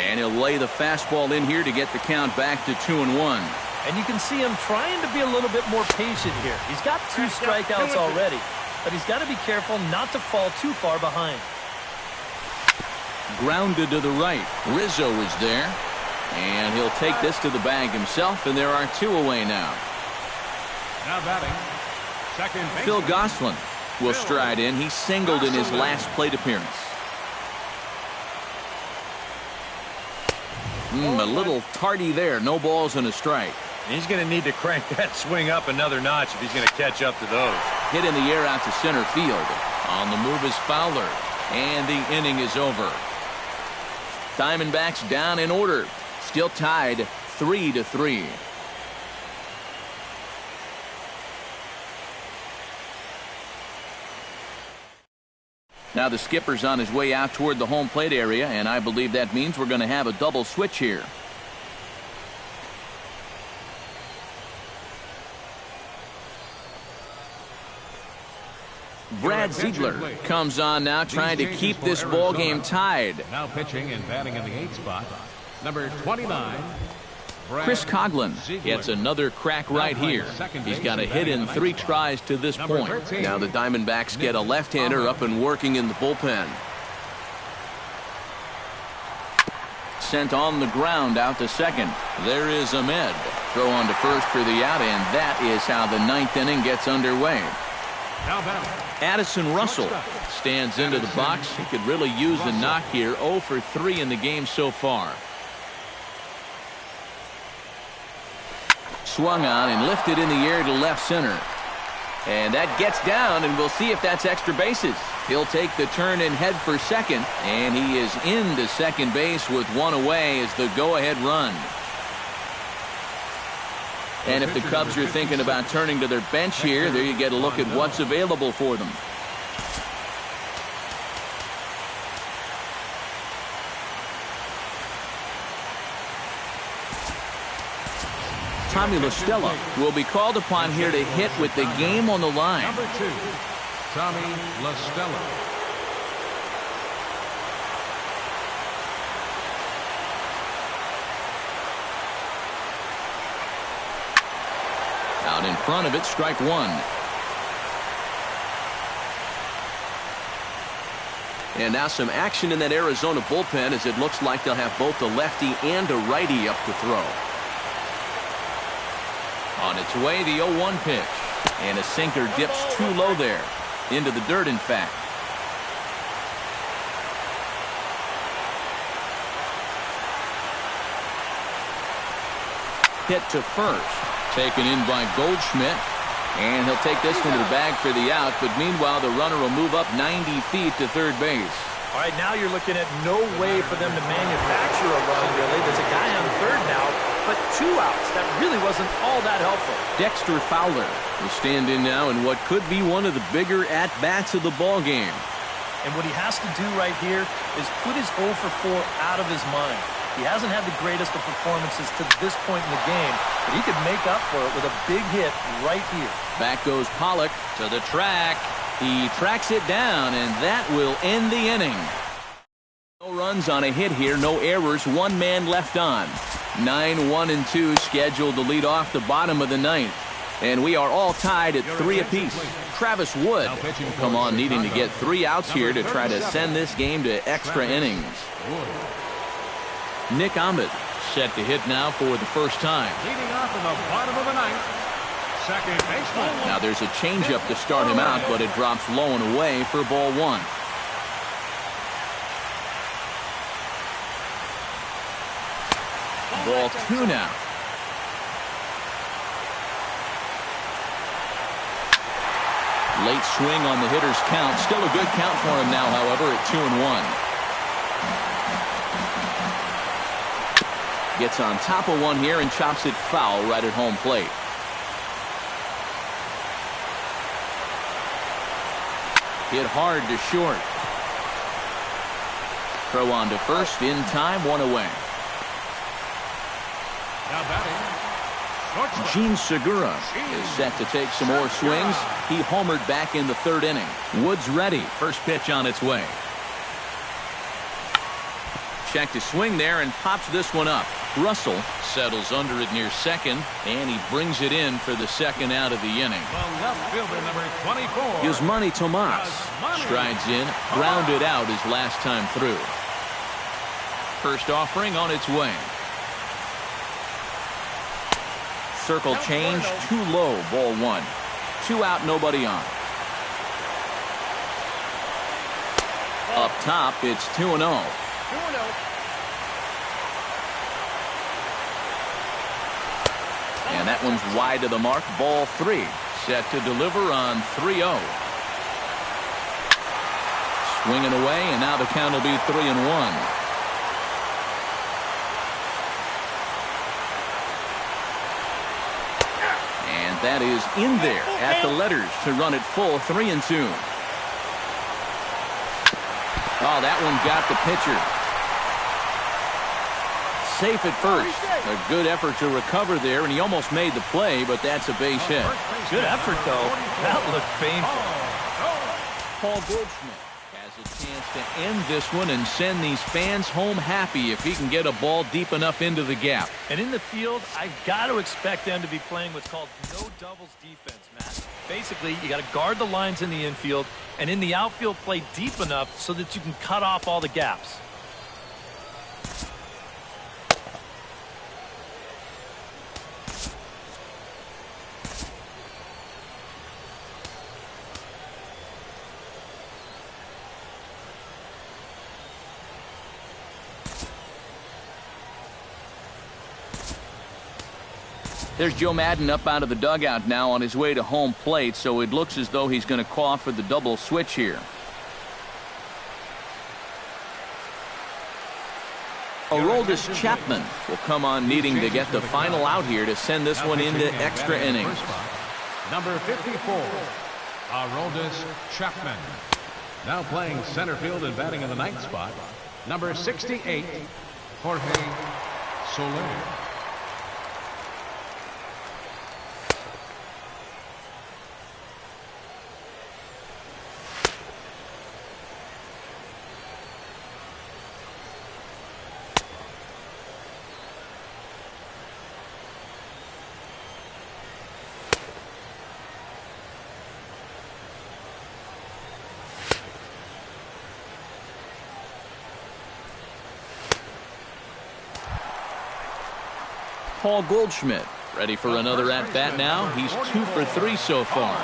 And he'll lay the fastball in here to get the count back to 2-1. And you can see him trying to be a little bit more patient here. He's got 2 strikeouts already, but he's got to be careful not to fall too far behind. Grounded to the right. Rizzo is there. And he'll take this to the bag himself, and there are 2 away now. Now batting, second baseman. Phil Gosselin will stride in. He singled in his last plate appearance. A little tardy there. No balls and a strike. He's going to need to crank that swing up another notch if he's going to catch up to those. Hit in the air out to center field. On the move is Fowler. And the inning is over. Diamondbacks down in order. Still tied 3-3. Now the skipper's on his way out toward the home plate area, and I believe that means we're going to have a double switch here. Brad Ziegler comes on now, trying to keep this ball game tied. Now pitching and batting in the 8th spot, number 29. Chris Coughlin gets another crack right here. He's got a hit in 3 tries to this point. Now the Diamondbacks get a left-hander up and working in the bullpen. Sent on the ground out to second. There is Ahmed. Throw on to first for the out, and that is how the 9th inning gets underway. Addison Russell stands into the box. He could really use a knock here. 0 for 3 in the game so far. Swung on and lifted in the air to left center. And that gets down, and we'll see if that's extra bases. He'll take the turn and head for second, and he is into second base with 1 away as the go-ahead run. And if the Cubs are thinking about turning to their bench here, there you get a look at what's available for them. Tommy La Stella will be called upon here to hit with the game on the line. Tommy LaStella. Out in front of it, strike one. And now some action in that Arizona bullpen as it looks like they'll have both a lefty and a righty up to throw. On its way, the 0-1 pitch. And a sinker dips too low there. Into the dirt, in fact. Hit to first. Taken in by Goldschmidt. And he'll take this one to the bag for the out. But meanwhile, the runner will move up 90 feet to third base. All right, now you're looking at no way for them to manufacture a run, really. There's a guy on third now, but 2 outs. That really wasn't all that helpful. Dexter Fowler will stand in now in what could be one of the bigger at-bats of the ball game. And what he has to do right here is put his 0 for 4 out of his mind. He hasn't had the greatest of performances to this point in the game, but he could make up for it with a big hit right here. Back goes Pollock to the track. He tracks it down, and that will end the inning. No runs on a hit here, no errors, 1 man left on. 9-1-2 scheduled to lead off the bottom of the 9th. And we are all tied at 3 apiece. Travis Wood will come on needing to get 3 outs here to try to send this game to extra innings. Nick Ahmed set to hit now for the first time. Leading off in the bottom of the 9th. Second baseman. Now there's a changeup to start him out, but it drops low and away for ball 1. Ball 2 now. Late swing on the hitter's count. Still a good count for him now, however, at 2-1. Gets on top of one here and chops it foul right at home plate. Hit hard to short. Throw on to first in time, 1 away. Now batting. Gene Segura is set to take some more swings. He homered back in the 3rd inning. Woods ready. First pitch on its way. Check to swing there and pops this one up. Russell settles under it near second, and he brings it in for the 2nd out of the inning. The left fielder, number 24. Yasmani Tomas strides in, grounded out his last time through. First offering on its way. Circle change, too low, ball 1. 2 out, nobody on. Up top, it's 2-0. And that one's wide of the mark, ball 3. Set to deliver on 3-0. Swinging away, and now the count will be 3-1. And that is in there at the letters to run it full, 3-2. Oh, that one got the pitcher. Safe at first. A good effort to recover there, and he almost made the play, but that's a base hit. Good effort, though. That looked painful. Paul Goldschmidt has a chance to end this one and send these fans home happy if he can get a ball deep enough into the gap. And in the field, I've got to expect them to be playing what's called no doubles defense, Matt. Basically, you got to guard the lines in the infield, and in the outfield, play deep enough so that you can cut off all the gaps. There's Joe Madden up out of the dugout now on his way to home plate, so it looks as though he's going to call for the double switch here. Aroldis Chapman will come on needing to get the final out here to send this one into extra innings. Number 54, Aroldis Chapman. Now playing center field and batting in the 9th spot, number 68, Jorge Soler. Paul Goldschmidt ready for another at-bat now. He's 2 for 3 so far.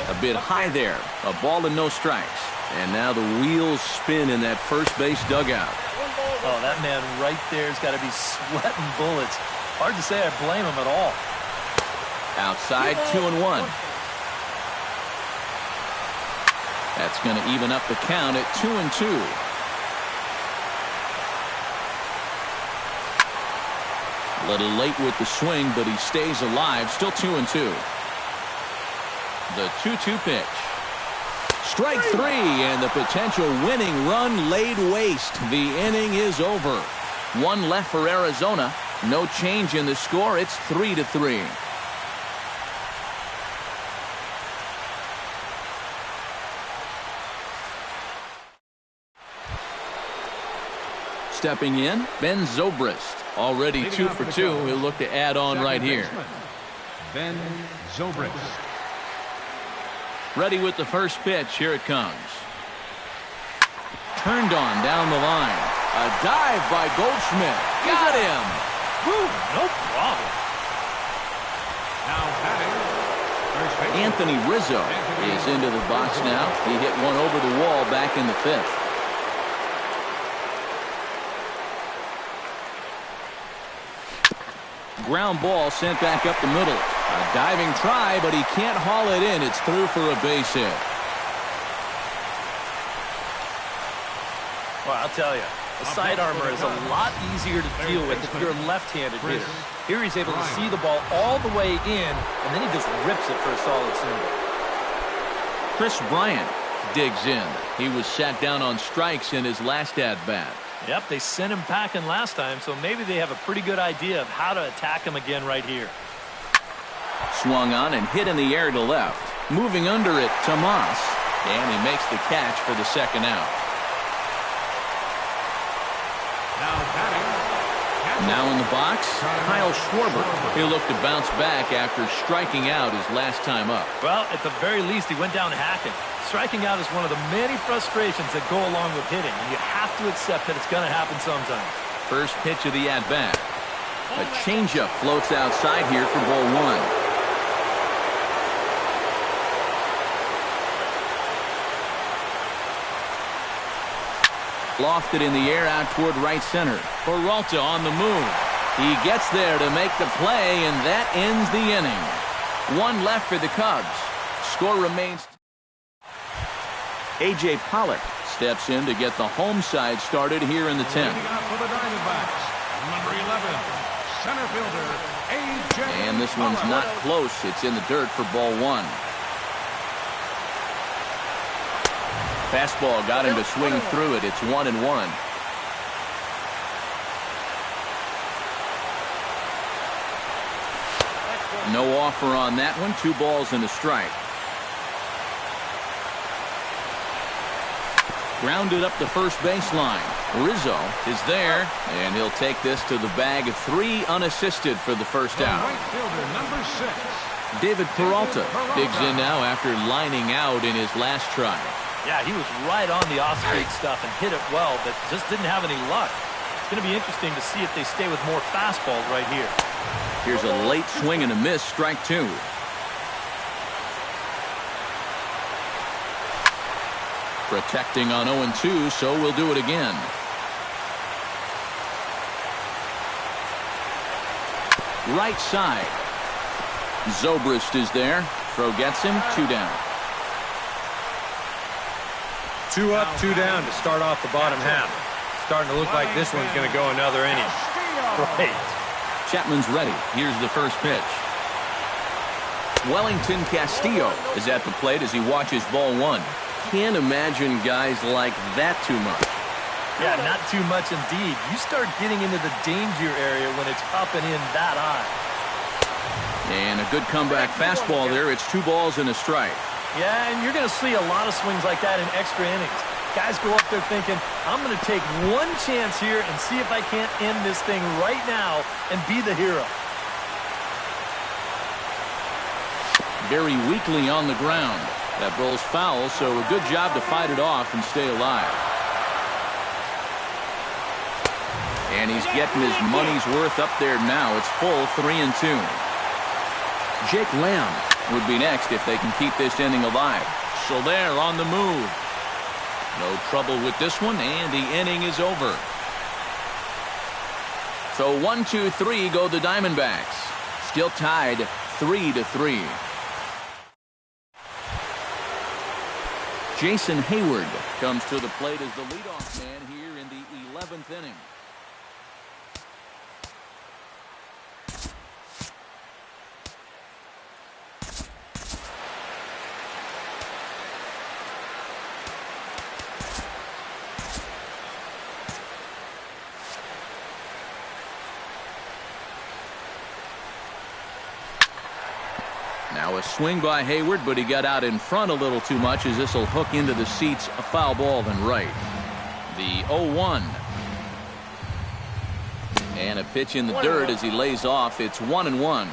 A bit high there. A ball and no strikes. And now the wheels spin in that first base dugout. Oh, that man right there has got to be sweating bullets. Hard to say I blame him at all. Outside, 2-1. That's going to even up the count at 2-2. A little late with the swing, but he stays alive. Still 2-2. The 2-2 pitch. Strike 3, and the potential winning run laid waste. The inning is over. 1 left for Arizona. No change in the score. It's 3-3. Stepping in, Ben Zobrist. Already 2 for 2. He'll look to add on right here. Ben Zobrist. Ready with the first pitch. Here it comes. Turned on down the line. A dive by Goldschmidt. Got him. Woo, no problem. Now batting, first baseman Anthony Rizzo is into the box now. He hit one over the wall back in the 5th. Ground ball sent back up the middle. A diving try, but he can't haul it in. It's through for a base hit. Well, I'll tell you, the side armor is a lot easier to deal with if you're a left-handed hitter. Here he's able to see the ball all the way in, and then he just rips it for a solid single. Chris Bryant digs in. He was sat down on strikes in his last at-bat. Yep, they sent him packing last time, so maybe they have a pretty good idea of how to attack him again right here. Swung on and hit in the air to left. Moving under it, Tomas. And he makes the catch for the second out. now batting. Now in the box, Kyle Schwarber. He'll look to bounce back after striking out his last time up. Well, at the very least, he went down hacking. Striking out is one of the many frustrations that go along with hitting, and you have to accept that it's going to happen sometimes. First pitch of the at-bat. A changeup floats outside here for ball 1. Lofted in the air out toward right center. Peralta on the move. He gets there to make the play, and that ends the inning. 1 left for the Cubs. Score remains. A.J. Pollock steps in to get the home side started here in the 10th. For the Diamondbacks, number 11, center fielder A.J. And this one's not close. It's in the dirt for ball 1. Fastball got him to swing through it. It's 1-1. No offer on that one. 2 balls and a strike. Grounded up the first baseline. Rizzo is there, and he'll take this to the bag of 3 unassisted for the first out. Right fielder, number 6. David Peralta digs in now after lining out in his last try. Yeah, he was right on the off-speed stuff and hit it well, but just didn't have any luck. It's going to be interesting to see if they stay with more fastballs right here. Here's a late swing and a miss, strike 2. Protecting on 0-2, so we'll do it again. Right side. Zobrist is there. Throw gets him. 2 down. 2 up, 2 down to start off the bottom half. Starting to look like this one's going to go another inning. Right. Chapman's ready. Here's the first pitch. Wellington Castillo is at the plate as he watches ball 1. Can't imagine guys like that too much. Yeah, not too much indeed. You start getting into the danger area when it's up and in that high. And a good comeback fastball there. It's 2 balls and a strike. Yeah, and you're going to see a lot of swings like that in extra innings. Guys go up there thinking, I'm going to take one chance here and see if I can't end this thing right now and be the hero. Very weakly on the ground. That ball's foul, so a good job to fight it off and stay alive. And he's getting his money's worth up there now. It's full 3-2. Jake Lamb would be next if they can keep this inning alive. So they're on the move. No trouble with this one, and the inning is over. So 1-2-3 go the Diamondbacks. Still tied 3-3. Jason Hayward comes to the plate as the leadoff man here in the 11th inning. Now a swing by Hayward, but he got out in front a little too much as this will hook into the seats. A foul ball and right. The 0-1. And a pitch in the dirt as he lays off. It's 1-1.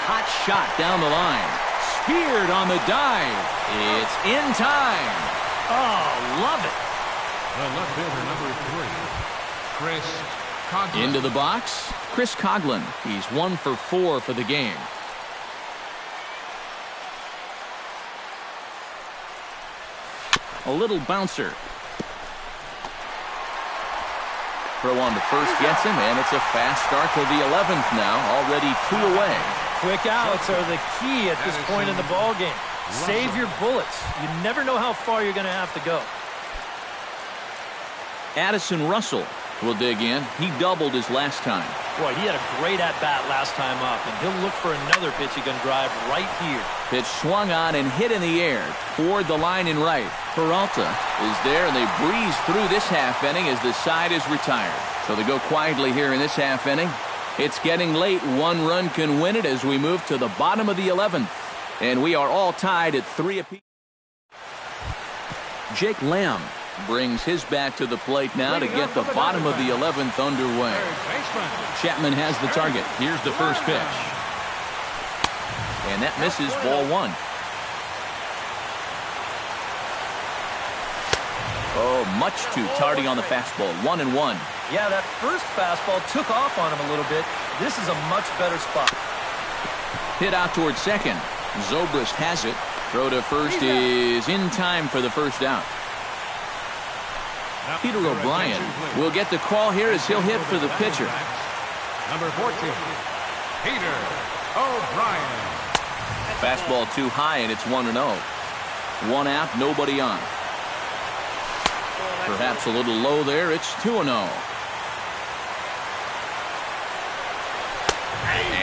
Hot shot down the line. Speared on the dive. It's in time. Oh, love it. The left fielder, number 3, Chris Coghlan. Into the box, Chris Coghlan. He's 1 for 4 for the game. A little bouncer. Throw on to first gets him, and it's a fast start to the 11th now. Already 2 away. Quick outs are the key at this point in the ball game. Save your bullets. You never know how far you're going to have to go. Addison Russell will dig in. He doubled his last time. Boy, he had a great at-bat last time up, and he'll look for another pitch he can drive right here. Pitch swung on and hit in the air toward the line in right. Peralta is there, and they breeze through this half inning as the side is retired. So they go quietly here in this half inning. It's getting late. 1 run can win it as we move to the bottom of the 11th. And we are all tied at 3 apiece. Jake Lamb brings his bat to the plate now to get the bottom of the 11th underway. Chapman has the target. Here's the first pitch. And that misses, ball 1. Oh, much too tardy on the fastball. 1-1. Yeah, that first fastball took off on him a little bit. This is a much better spot. Hit out towards second. Zobrist has it. Throw to first is in time for the first out. Peter O'Brien will get the call here as he'll hit for the pitcher. Number 14, Peter O'Brien. Fastball too high, and it's 1-0. 1 out, nobody on. Perhaps a little low there. It's 2-0.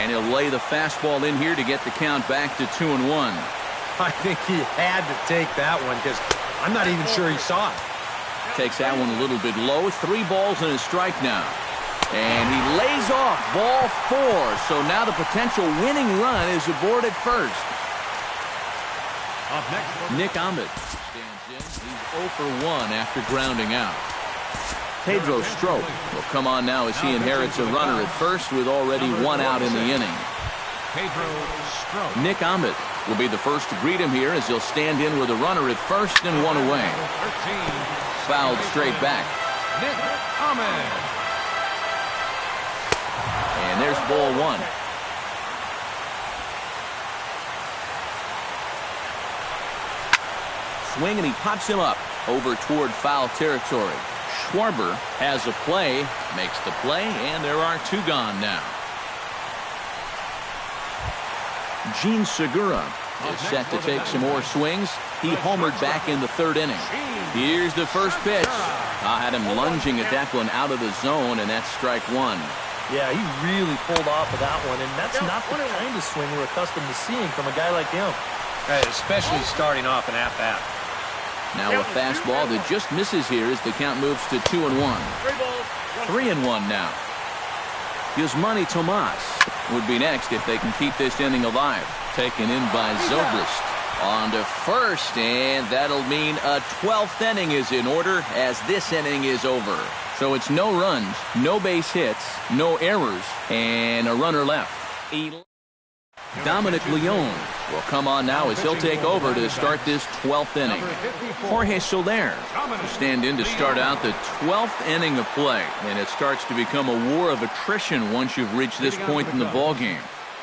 And he'll lay the fastball in here to get the count back to 2-1. I think he had to take that one because I'm not even sure he saw it. Takes that one a little bit low. 3 balls and a strike now. And he lays off ball 4. So now the potential winning run is aboard at first. Up next, Nick Ahmed stands in. He's 0 for 1 after grounding out. Pedro Strop will come on now as he inherits a runner at first with already 1 out in the inning. Pedro Strop. Nick Ahmed will be the first to greet him here as he'll stand in with a runner at first and 1 away. 13. Fouled straight back. Nick Ahmed. And there's ball 1. Swing, and he pops him up over toward foul territory. Schwarber has a play, makes the play, and there are 2 gone now. Gene Segura is set to take some more swings. He homered back in the 3rd inning. Here's the first pitch. I had him lunging at that one out of the zone, and that's strike 1. Yeah, he really pulled off of that one, and that's not the kind of swing we're accustomed to seeing from a guy like him. Especially starting off an at-bat. Now a fastball that just misses here as the count moves to 2-1. 3-1 now. Yasmani Tomas would be next if they can keep this inning alive. Taken in by Zobrist. On to first, and that'll mean a 12th inning is in order as this inning is over. So it's no runs, no base hits, no errors, and a runner left. Dominic Leone will come on now as he'll take over to start this 12th inning. Jorge Soler will stand in to start out the 12th inning of play, and it starts to become a war of attrition once you've reached this point in the ballgame.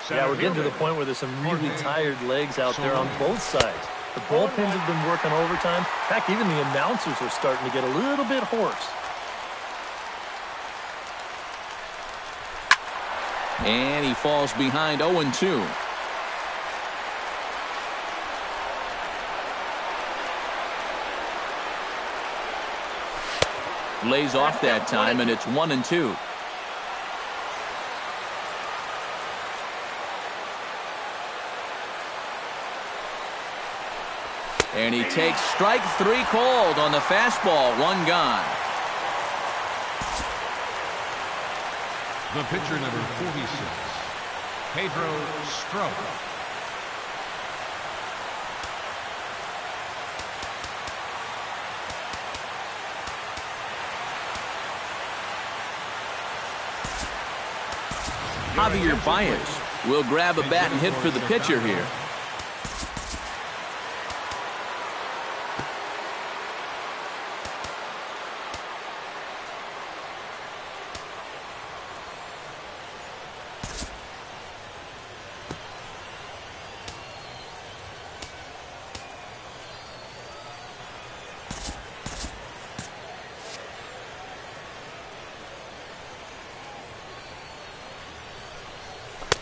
Yeah, we're getting to the point where there's some really tired legs out there on both sides. The bullpens have been working overtime. In fact, even the announcers are starting to get a little bit hoarse. And he falls behind 0-2. Lays off that time, and it's 1-2. And he takes strike 3 called on the fastball. 1 gone. The pitcher, number 46, Pedro Strop. Javier Baez will grab a bat and hit for the pitcher here.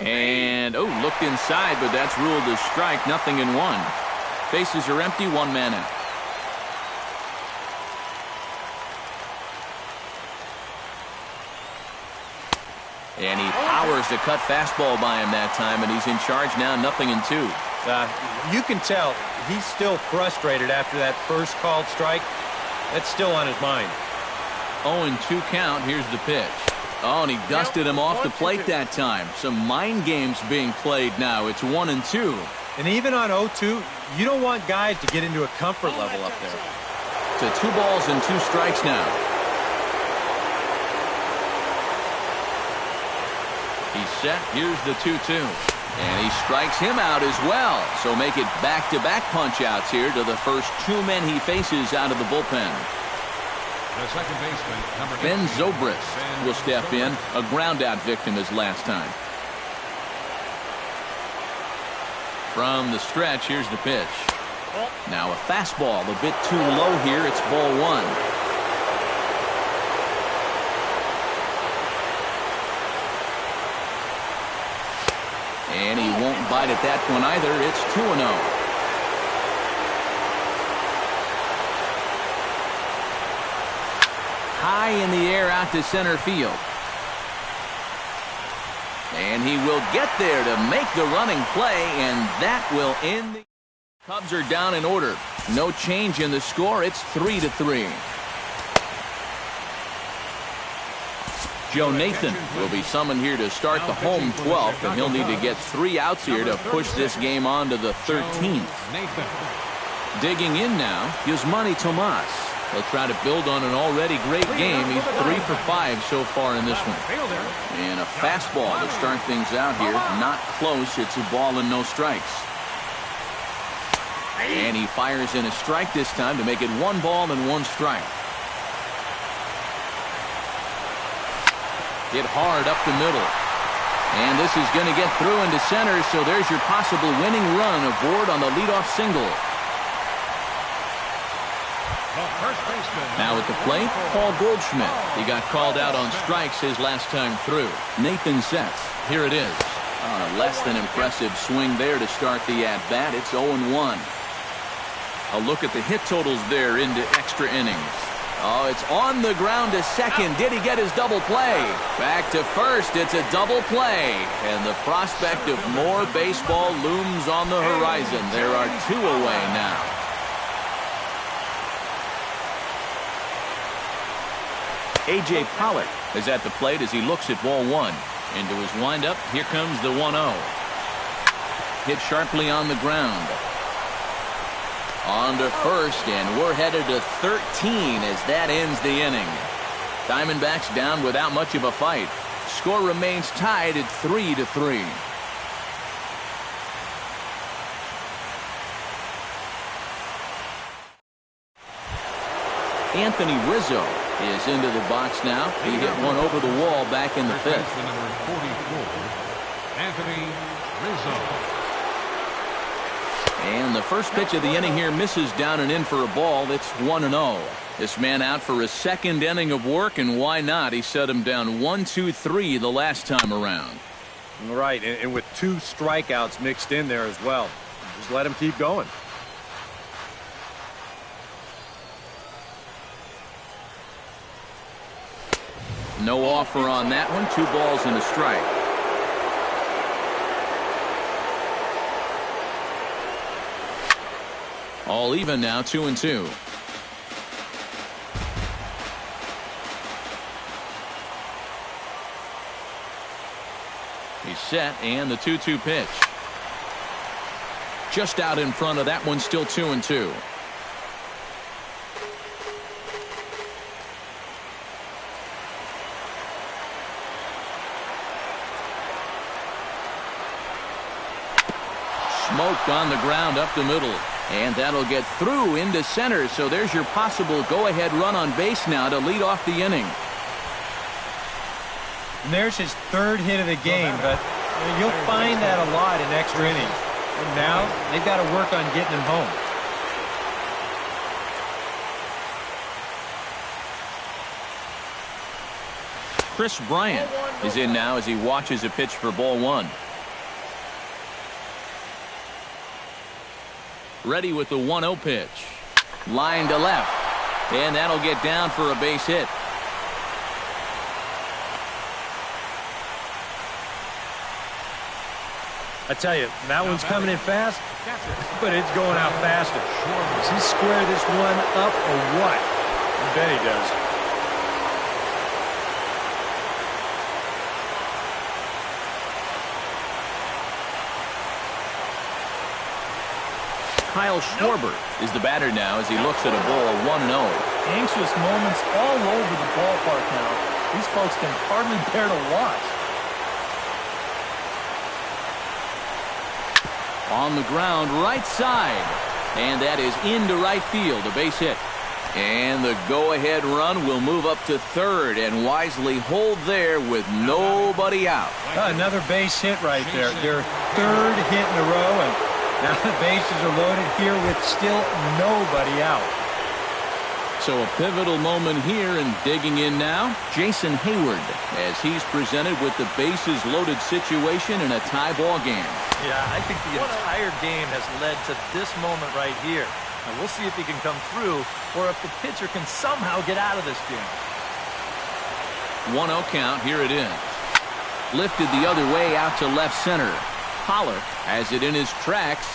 And, looked inside, but that's ruled a strike. 0-1. Bases are empty. 1 man out. And he powers the cut fastball by him that time, and he's in charge now. 0-2. You can tell he's still frustrated after that first called strike. That's still on his mind. 0-2 count. Here's the pitch. Oh, and he dusted him off the plate that time. Some mind games being played now. It's 1-2. And even on 0-2, you don't want guys to get into a comfort level up there. To 2 balls and 2 strikes now. He's set. Here's the 2-2. And he strikes him out as well. So make it back-to-back punch-outs here to the first 2 men he faces out of the bullpen. The second baseman, number Ben Zobrist will step in, a ground-out victim his last time. From the stretch, here's the pitch. Now a fastball, a bit too low here. It's ball 1. And he won't bite at that one either. It's 2-0. High in the air out to center field. And he will get there to make the running play, and that will end the... Cubs are down in order. No change in the score. It's 3-3. Joe Nathan will be summoned here to start the home 12th, and he'll need to get 3 outs here to push this game on to the 13th. Digging in now, Yasmani Tomas. He'll try to build on an already great game. He's 3 for 5 so far in this one. And a fastball to start things out here. Not close. It's a ball and no strikes. And he fires in a strike this time to make it 1 ball and 1 strike. Hit hard up the middle. And this is going to get through into center, so there's your possible winning run aboard on the leadoff single. Now at the plate, Paul Goldschmidt. He got called out on strikes his last time through. Nathan sets. Here it is. On a less than impressive swing there to start the at-bat. It's 0-1. A look at the hit totals there into extra innings. Oh, it's on the ground to second. Did he get his double play? Back to first. It's a double play. And the prospect of more baseball looms on the horizon. There are 2 away now. A.J. Pollock is at the plate as he looks at ball 1. Into his windup, here comes the 1-0. Hit sharply on the ground. On to first, and we're headed to 13 as that ends the inning. Diamondbacks down without much of a fight. Score remains tied at 3-3. Anthony Rizzo is into the box now. He hit one over the wall back in the fifth. Number 44, Anthony Rizzo. And the first pitch of the inning here misses down and in for a ball. It's 1-0. This man out for his second inning of work, and why not? He set him down 1-2-3 the last time around. Right, and with 2 strikeouts mixed in there as well. Just let him keep going. No offer on that one. 2 balls and a strike. All even now, 2-2. He's set, and the 2-2 pitch. Just out in front of that one, still 2-2. Smoked on the ground up the middle. And that'll get through into center. So there's your possible go-ahead run on base now to lead off the inning. And there's his 3rd hit of the game, but you'll find that a lot in extra innings. And now they've got to work on getting him home. Chris Bryant is in now as he watches a pitch for ball 1. Ready with the 1-0 pitch. Line to left. And that'll get down for a base hit. I tell you, that one's coming in fast, but it's going out faster. Does he square this one up or what? I bet he does. Kyle Schwarber is the batter now as he looks at a ball 1-0. Anxious moments all over the ballpark now. These folks can hardly bear to watch. On the ground, right side. And that is into right field, a base hit. And the go-ahead run will move up to third and wisely hold there with nobody out. Another base hit right there. Their 3rd hit in a row, and now the bases are loaded here with still nobody out. So a pivotal moment here, and digging in now, Jason Hayward, as he's presented with the bases loaded situation in a tie ball game. Yeah, I think the entire game has led to this moment right here. And we'll see if he can come through or if the pitcher can somehow get out of this game. 1-0 count. Here it is. Lifted the other way out to left center. Pollard has it in his tracks.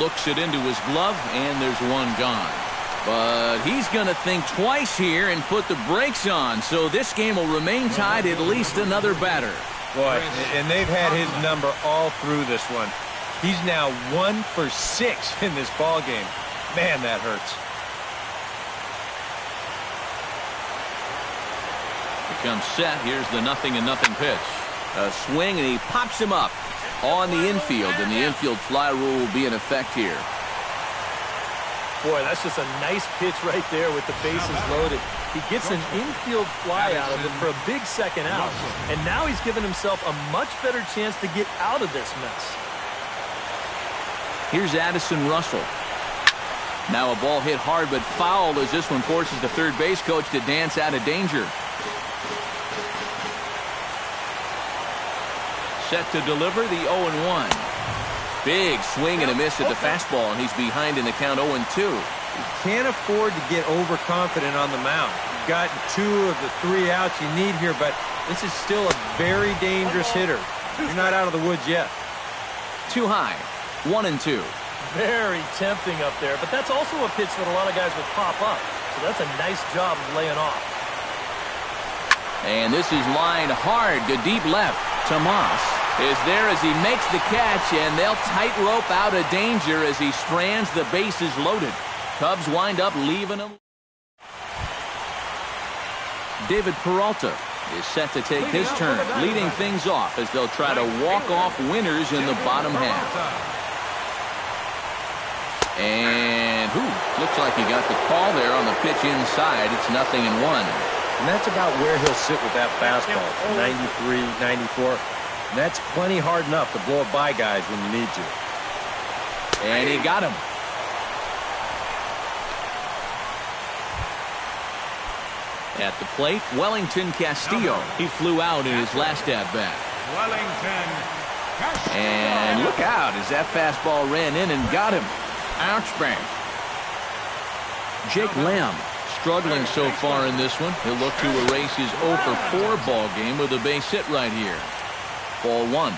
Looks it into his glove, and there's one gone. But he's going to think twice here and put the brakes on. So this game will remain tied at least another batter. Boy, and they've had his number all through this one. He's now 1 for 6 in this ball game. Man, that hurts. Becomes set. Here's the 0-0 pitch. A swing, and he pops him up on the infield, and the infield fly rule will be in effect here. Boy, that's just a nice pitch right there with the bases loaded. He gets an infield fly out of it for a big second out, and now he's given himself a much better chance to get out of this mess. Here's Addison Russell. Now a ball hit hard but foul as this one forces the third base coach to dance out of danger. Set to deliver the 0-1. Big swing and a miss at the fastball, and he's behind in the count 0-2. You can't afford to get overconfident on the mound. You've got 2 of the 3 outs you need here, but this is still a very dangerous hitter. You're not out of the woods yet. Too high. 1-2. Very tempting up there, but that's also a pitch that a lot of guys would pop up. So that's a nice job of laying off. And this is lined hard to deep left. Tomas is there as he makes the catch, and they'll tightrope out of danger as he strands the bases loaded. Cubs wind up leaving him. David Peralta is set to take his turn, leading things off as they'll try to walk off winners in the bottom half. And Ooh, looks like he got the call there on the pitch inside. It's 0-1. And that's about where he'll sit with that fastball, 93, 94. And that's plenty hard enough to blow it by guys when you need to. And he got him. At the plate, Wellington Castillo. He flew out in his last at-bat. Wellington Castillo. And look out as that fastball ran in and got him. Ouch, bang. Jake Lamb struggling so far in this one. He'll look to erase his 0 for 4 ball game with a base hit right here. Ball 1.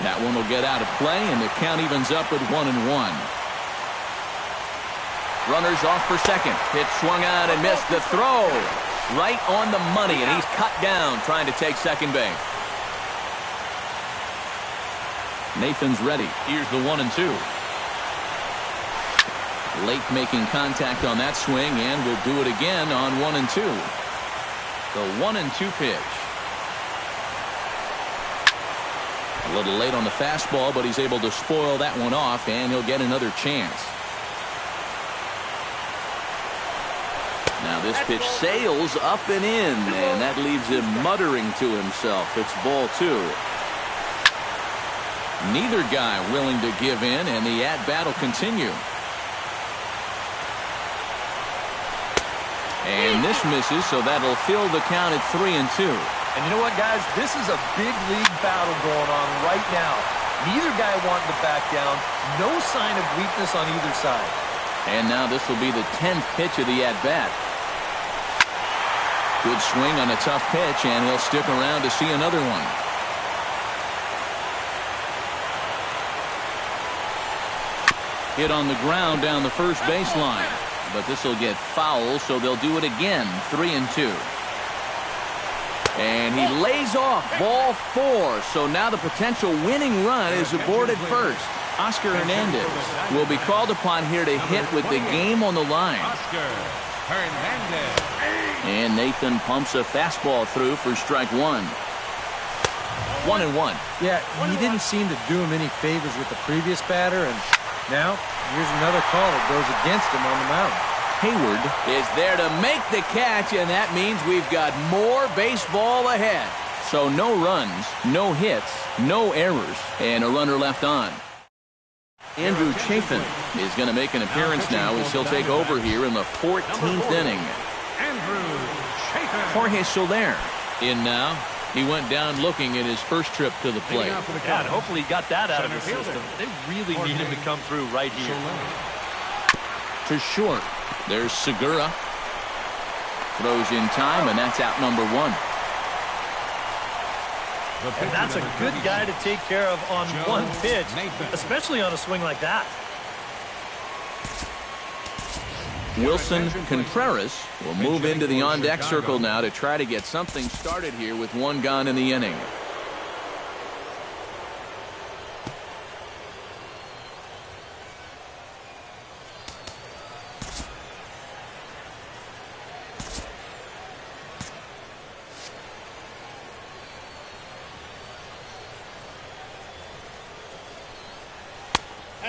That one will get out of play, and the count evens up at 1-1. Runners off for second. Pitch swung on and missed. The throw right on the money, and he's cut down trying to take second base. Nathan's ready. Here's the 1-2. Late making contact on that swing, and will do it again on 1-2. The 1-2 pitch. A little late on the fastball, but he's able to spoil that one off, and he'll get another chance. Now this pitch sails up and in, and that leaves him muttering to himself. It's ball 2. Neither guy willing to give in, and the at-bat will continue. And this misses, so that'll fill the count at 3-2. And you know what, guys? This is a big league battle going on right now. Neither guy wanting to back down. No sign of weakness on either side. And now this will be the 10th pitch of the at-bat. Good swing on a tough pitch, and he'll stick around to see another one. Hit on the ground down the first baseline. But this will get foul, so they'll do it again. 3-2. And he lays off ball 4. So now the potential winning run is aboard at first. Oscar Hernandez will be called upon here to hit with the game on the line. Oscar Hernandez. And Nathan pumps a fastball through for strike 1. 1-1. Yeah, he didn't seem to do him any favors with the previous batter, and now here's another call that goes against him on the mound. Hayward is there to make the catch, and that means we've got more baseball ahead. So no runs, no hits, no errors, and a runner left on. Andrew Chafin is going to make an appearance now as he'll take over here in the 14th inning. Andrew Chafin. Jorge Soler in now. He went down looking at his first trip to the plate. Yeah, and hopefully he got that out of his system. They really need him to come through right here. To short. There's Segura. Throws in time, and that's out number 1. And that's a good guy to take care of on one pitch, especially on a swing like that. Wilson Contreras will move into the on-deck circle now to try to get something started here with 1 gone in the inning.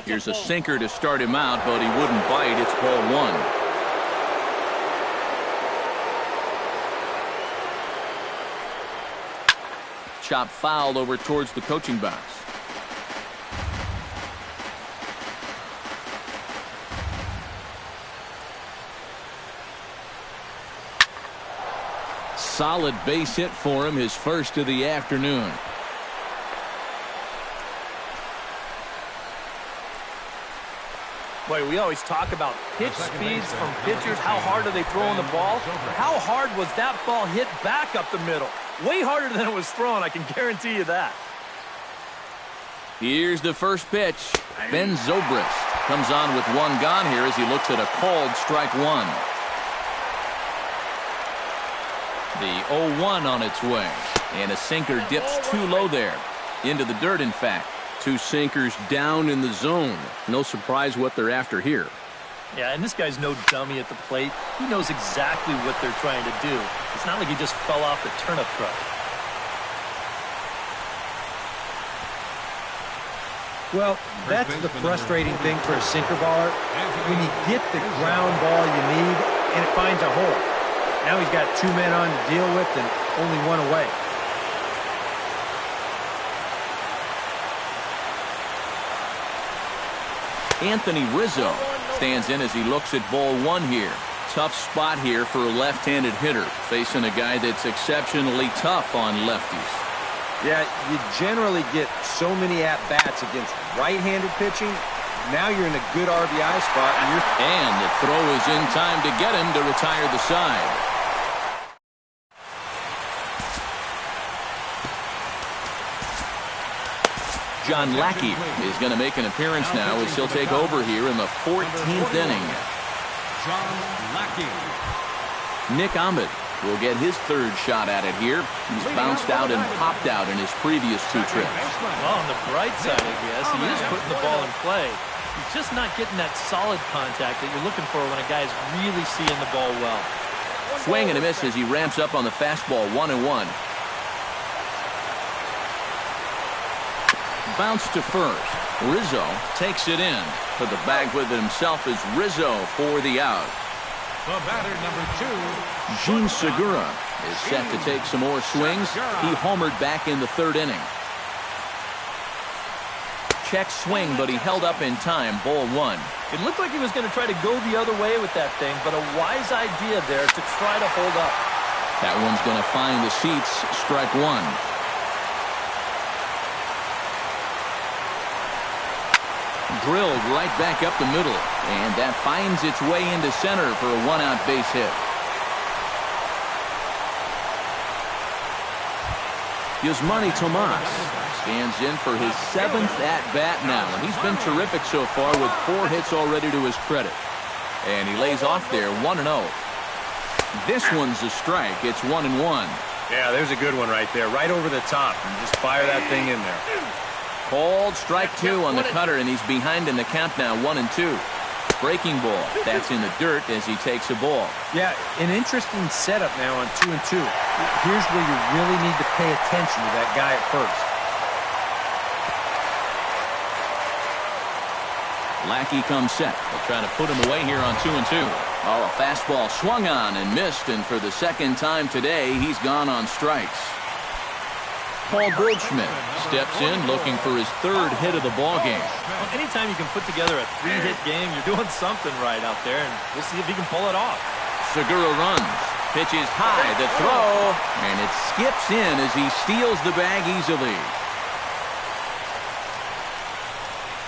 Here's a sinker to start him out, but he wouldn't bite. It's ball 1. Chop fouled over towards the coaching box. Solid base hit for him, his first of the afternoon. Boy, we always talk about pitch speeds from pitchers. How hard are they throwing the ball? How hard was that ball hit back up the middle? Way harder than it was thrown, I can guarantee you that. Here's the first pitch. Ben Zobrist comes on with 1 gone here as he looks at a called strike 1. The 0-1 on its way. And a sinker dips too low there. Into the dirt, in fact. 2 sinkers down in the zone. No surprise what they're after here. Yeah, and this guy's no dummy at the plate. He knows exactly what they're trying to do. It's not like he just fell off the turnip truck. Well, that's the frustrating thing for a sinker baller. When you get the ground ball you need and it finds a hole. Now he's got 2 men on to deal with and only 1 away. Anthony Rizzo stands in as he looks at ball 1 here. Tough spot here for a left-handed hitter, facing a guy that's exceptionally tough on lefties. Yeah, you generally get so many at-bats against right-handed pitching. Now you're in a good RBI spot. And the throw is in time to get him to retire the side. John Lackey is going to make an appearance now as he'll take over here in the 14th inning. John Lackey. Nick Ahmed will get his 3rd shot at it here. He's bounced out and popped out in his previous 2 trips. Well, on the bright side, I guess, he is putting the ball in play. He's just not getting that solid contact that you're looking for when a guy's really seeing the ball well. Swing and a miss as he ramps up on the fastball. 1-1. Bounce to first. Rizzo takes it in. To the bag with it himself is Rizzo for the out. The batter, number 2. Gene Segura is set to take some more swings. He homered back in the 3rd inning. Check swing, but he held up in time. Ball 1. It looked like he was going to try to go the other way with that thing, but a wise idea there to try to hold up. That one's going to find the seats. Strike 1. Drilled right back up the middle, and that finds its way into center for a 1-out base hit. Yasmani Tomas stands in for his 7th at-bat now, and he's been terrific so far with 4 hits already to his credit. And he lays off there 1-0. This one's a strike. It's 1-1. Yeah, there's a good one right there, right over the top, and just fire that thing in there. Called strike 2 on the cutter, and he's behind in the count now. 1-2. Breaking ball. That's in the dirt as he takes a ball. Yeah, an interesting setup now on 2-2. Here's where you really need to pay attention to that guy at first. Lackey comes set. They'll try to put him away here on 2-2. Oh, a fastball swung on and missed, and for the 2nd time today, he's gone on strikes. Paul Goldschmidt steps in looking for his 3rd hit of the ball game. Well, anytime you can put together a 3-hit game, you're doing something right out there, and we'll see if he can pull it off. Segura runs, pitches high, the throw, and it skips in as he steals the bag easily.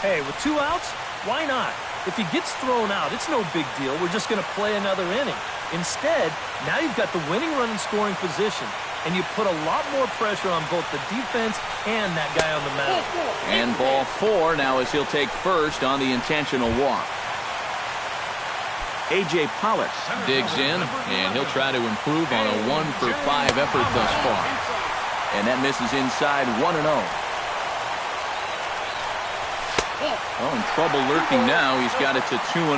Hey, with 2 outs, why not? If he gets thrown out, it's no big deal. We're just going to play another inning. Instead, now you've got the winning run in scoring position, and you put a lot more pressure on both the defense and that guy on the mound. And ball 4 now as he'll take first on the intentional walk. A.J. Pollock digs in, and he'll try to improve on a 1-for-5 effort thus far. And that misses inside. 1-0. Oh, in trouble lurking now. He's got it to 2-0.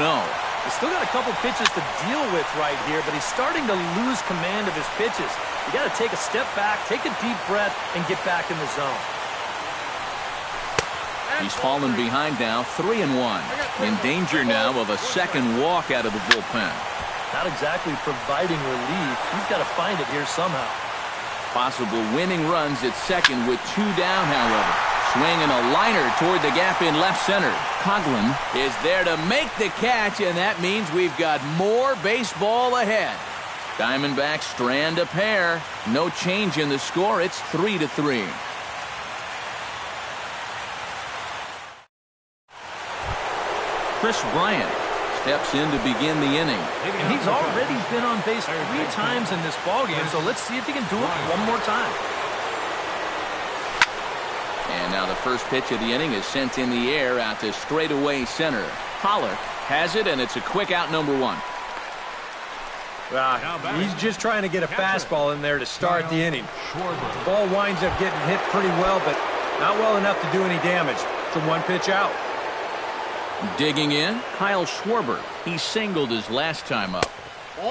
He's still got a couple pitches to deal with right here, but he's starting to lose command of his pitches. You got to take a step back, take a deep breath, and get back in the zone. He's fallen behind now, 3-1. In danger now of a 2nd walk out of the bullpen. Not exactly providing relief. He's got to find it here somehow. Possible winning runs at 2nd with 2 down, however. Swinging a liner toward the gap in left center. Coughlin is there to make the catch, and that means we've got more baseball ahead. Diamondbacks strand a pair. No change in the score. It's 3-3. Chris Bryant steps in to begin the inning. And he's already been on base 3 times in this ballgame, so let's see if he can do it one more time. And now the first pitch of the inning is sent in the air out to straightaway center. Pollock has it, and it's a quick out, number 1. He's just trying to get a fastball in there to start the inning. The ball winds up getting hit pretty well, but not well enough to do any damage. It's a 1-pitch out. Digging in, Kyle Schwarber. He singled his last time up.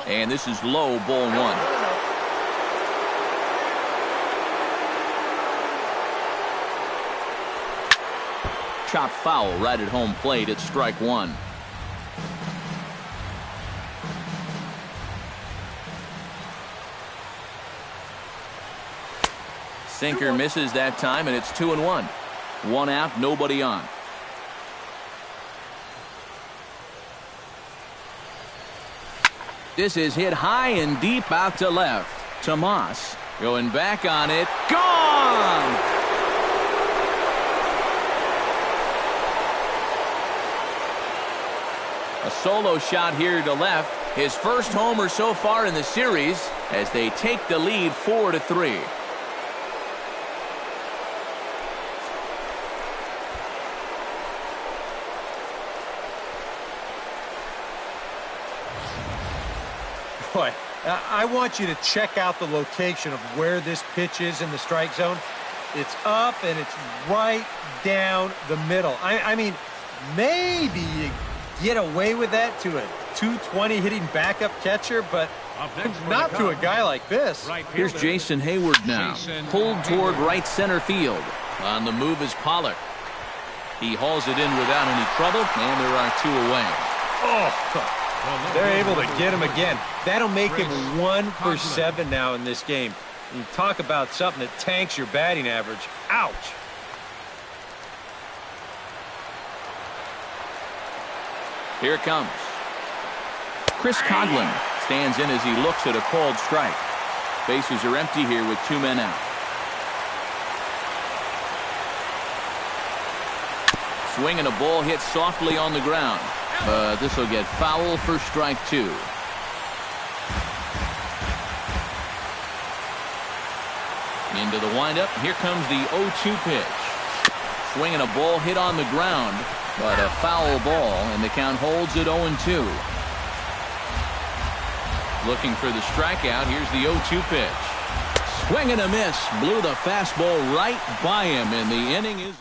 And this is low, ball 1. chopped foul right at home plate. It's strike one. Sinker misses that time, and it's 2-1. One out, nobody on. This is hit high and deep out to left. Tomas going back on it. Gone! A solo shot here to left. His first homer so far in the series as they take the lead 4-3. Boy, I want you to check out the location of where this pitch is in the strike zone. It's up and it's right down the middle. I mean, maybe you get away with that to a 220 hitting backup catcher, but not to a guy like this. Here's Jason Hayward now, pulled toward right center field. On the move is Pollock. He hauls it in without any trouble, and there are two away. Oh, they're able to get him again. That'll make him 1 for 7 now in this game. You talk about something that tanks your batting average. Ouch. Here it comes. Chris Coghlan stands in as he looks at a called strike. Bases are empty here with 2 men out. Swinging a ball hit softly on the ground. But this will get foul for strike 2. Into the windup. Here comes the 0-2 pitch. Swinging a ball hit on the ground, but a foul ball, and the count holds at 0-2. Looking for the strikeout. Here's the 0-2 pitch. Swing and a miss. Blew the fastball right by him, and the inning is...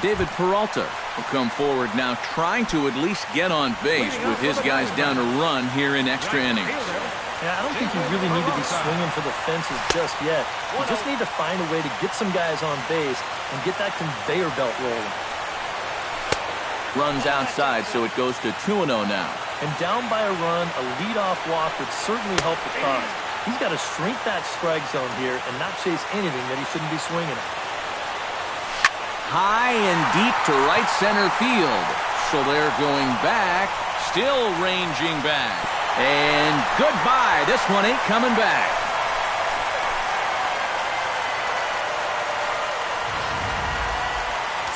David Peralta will come forward now, trying to at least get on base with his guys down a run here in extra innings. Yeah, I don't think you really need to be swinging for the fences just yet. You just need to find a way to get some guys on base and get that conveyor belt rolling. Runs outside, so it goes to 2-0 now. And down by a run, a leadoff walk would certainly help the cause. He's got to shrink that strike zone here and not chase anything that he shouldn't be swinging at. High and deep to right center field. So they're going back, still ranging back. And goodbye. This one ain't coming back.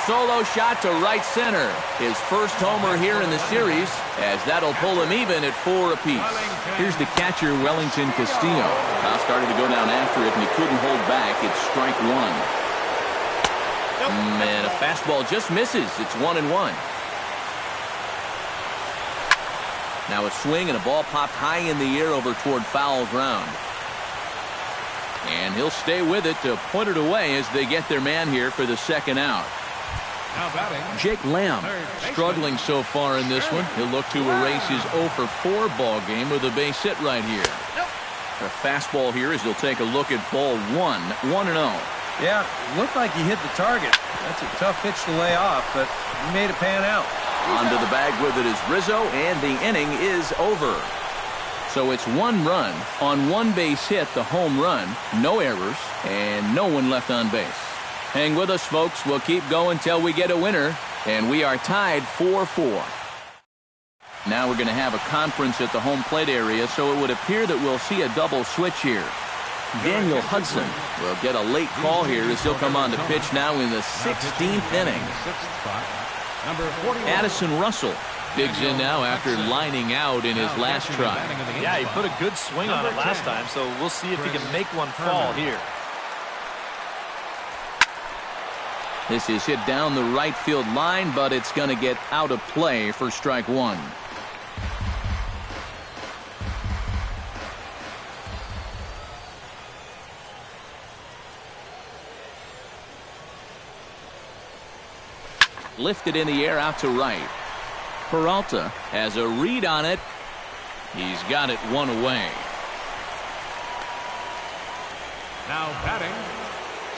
Solo shot to right center. His first homer here in the series, as that'll pull him even at 4 apiece. Here's the catcher, Wellington Castillo. Now started to go down after it, and he couldn't hold back. It's strike 1. And a fastball just misses. It's 1-1. Now a swing and a ball popped high in the air over toward foul ground. And he'll stay with it to point it away as they get their man here for the second out. Jake Lamb struggling so far in this one. He'll look to erase his 0 for 4 ball game with a base hit right here. A fastball here as they'll take a look at ball 1. 1-0. Yeah, looked like he hit the target. That's a tough pitch to lay off, but he made it pan out. Onto the bag with it is Rizzo, and the inning is over. So it's 1 run on 1 base hit, the home run, no errors, and no one left on base. Hang with us, folks. We'll keep going till we get a winner, and we are tied 4-4. Now we're going to have a conference at the home plate area, so it would appear that we'll see a double switch here. Daniel Hudson will get a late call here as he'll come on to pitch now in the 16th inning. Addison Russell digs in now after lining out in his last try. Yeah, he put a good swing on it last time, so we'll see if he can make one fall here. This is hit down the right field line, but it's going to get out of play for strike 1. Lifted in the air out to right. Peralta has a read on it. He's got it 1 away. Now batting,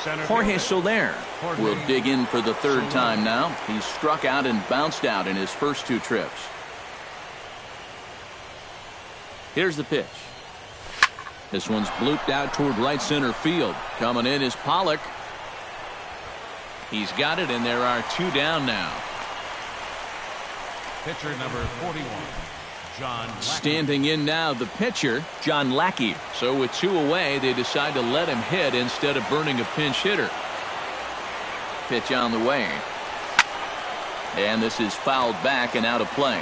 Jorge Soler will dig in for the third time now. He's struck out and bounced out in his first two trips. Here's the pitch. This one's blooped out toward right center field. Coming in is Pollock. He's got it, and there are two down now. Pitcher number 41, John Lackey. Standing in now, the pitcher, John Lackey. So with two away, they decide to let him hit instead of burning a pinch hitter. Pitch on the way. And this is fouled back and out of play.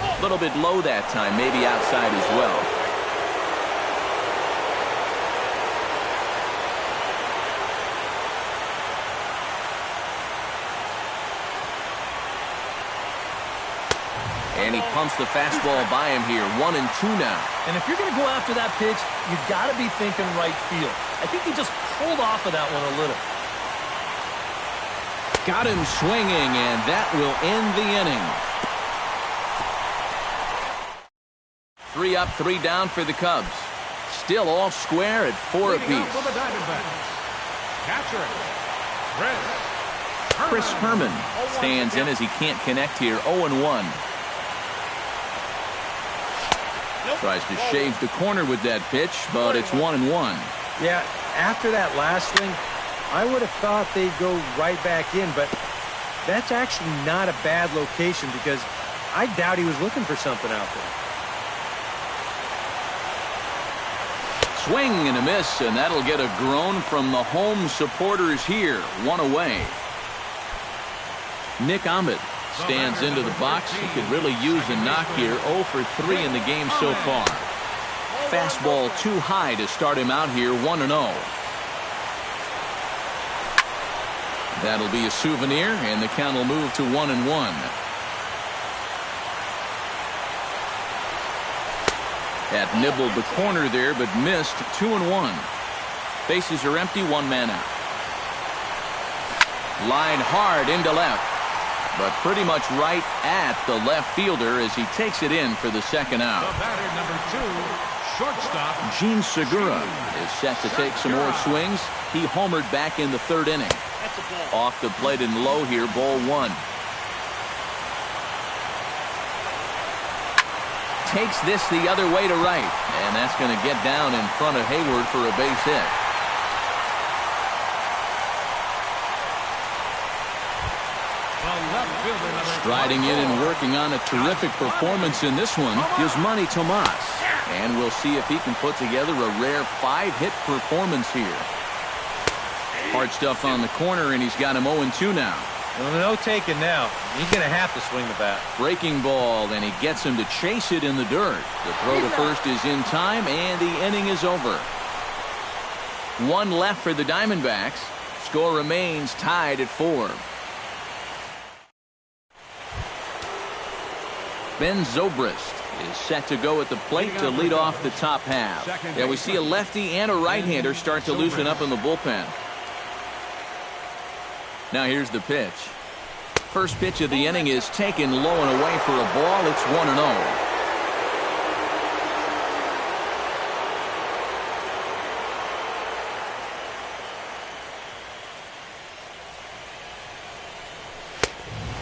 A little bit low that time, maybe outside as well. And he pumps the fastball by him here. 1-2 now. And if you're going to go after that pitch, you got to be thinking right field. I think he just pulled off of that one a little. Got him swinging, and that will end the inning. 3 up, 3 down for the Cubs. Still all square at 4 apiece. For the Diamondbacks, catcher, Chris Herman stands in as he can't connect here. 0-1. Tries to shave the corner with that pitch, but it's 1-1. Yeah, after that last swing, I would have thought they'd go right back in, but that's actually not a bad location because I doubt he was looking for something out there. Swing and a miss, and that'll get a groan from the home supporters here. 1 away. Nick Ahmed stands into the box. He could really use a knock here. 0 for 3 in the game so far. Fastball too high to start him out here. 1-0. That'll be a souvenir, and the count will move to 1-1. That nibbled the corner there, but missed. 2-1. Bases are empty. 1 man out. Line hard into left, but pretty much right at the left fielder as he takes it in for the second out. The batter, number 2, shortstop Gene Segura is set to take some more swings. He homered back in the third inning. Off the plate and low here, ball 1. Takes this the other way to right, and that's going to get down in front of Hayward for a base hit. Striding in and working on a terrific performance in this one is Manny Tomas. And we'll see if he can put together a rare 5-hit performance here. Hard stuff on the corner, and he's got him 0-2 now. Well, no taking now. He's going to have to swing the bat. Breaking ball, and he gets him to chase it in the dirt. The throw to first is in time, and the inning is over. 1 left for the Diamondbacks. Score remains tied at 4. Ben Zobrist is set to go at the plate to lead off the top half. Yeah, we see a lefty and a right-hander start to loosen up in the bullpen. Now here's the pitch. First pitch of the inning is taken low and away for a ball. It's 1-0.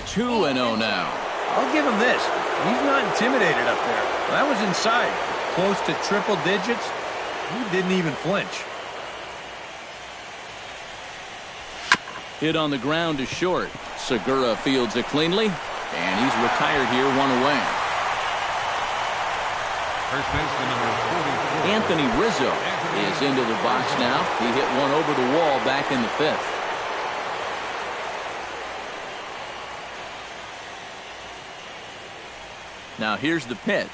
Two-0 now. I'll give him this. He's not intimidated up there. That was inside. Close to triple digits. He didn't even flinch. Hit on the ground to short. Segura fields it cleanly, and he's retired here, 1 away. First baseman number 44. Anthony Rizzo is into the box now. He hit one over the wall back in the 5th. Now here's the pitch.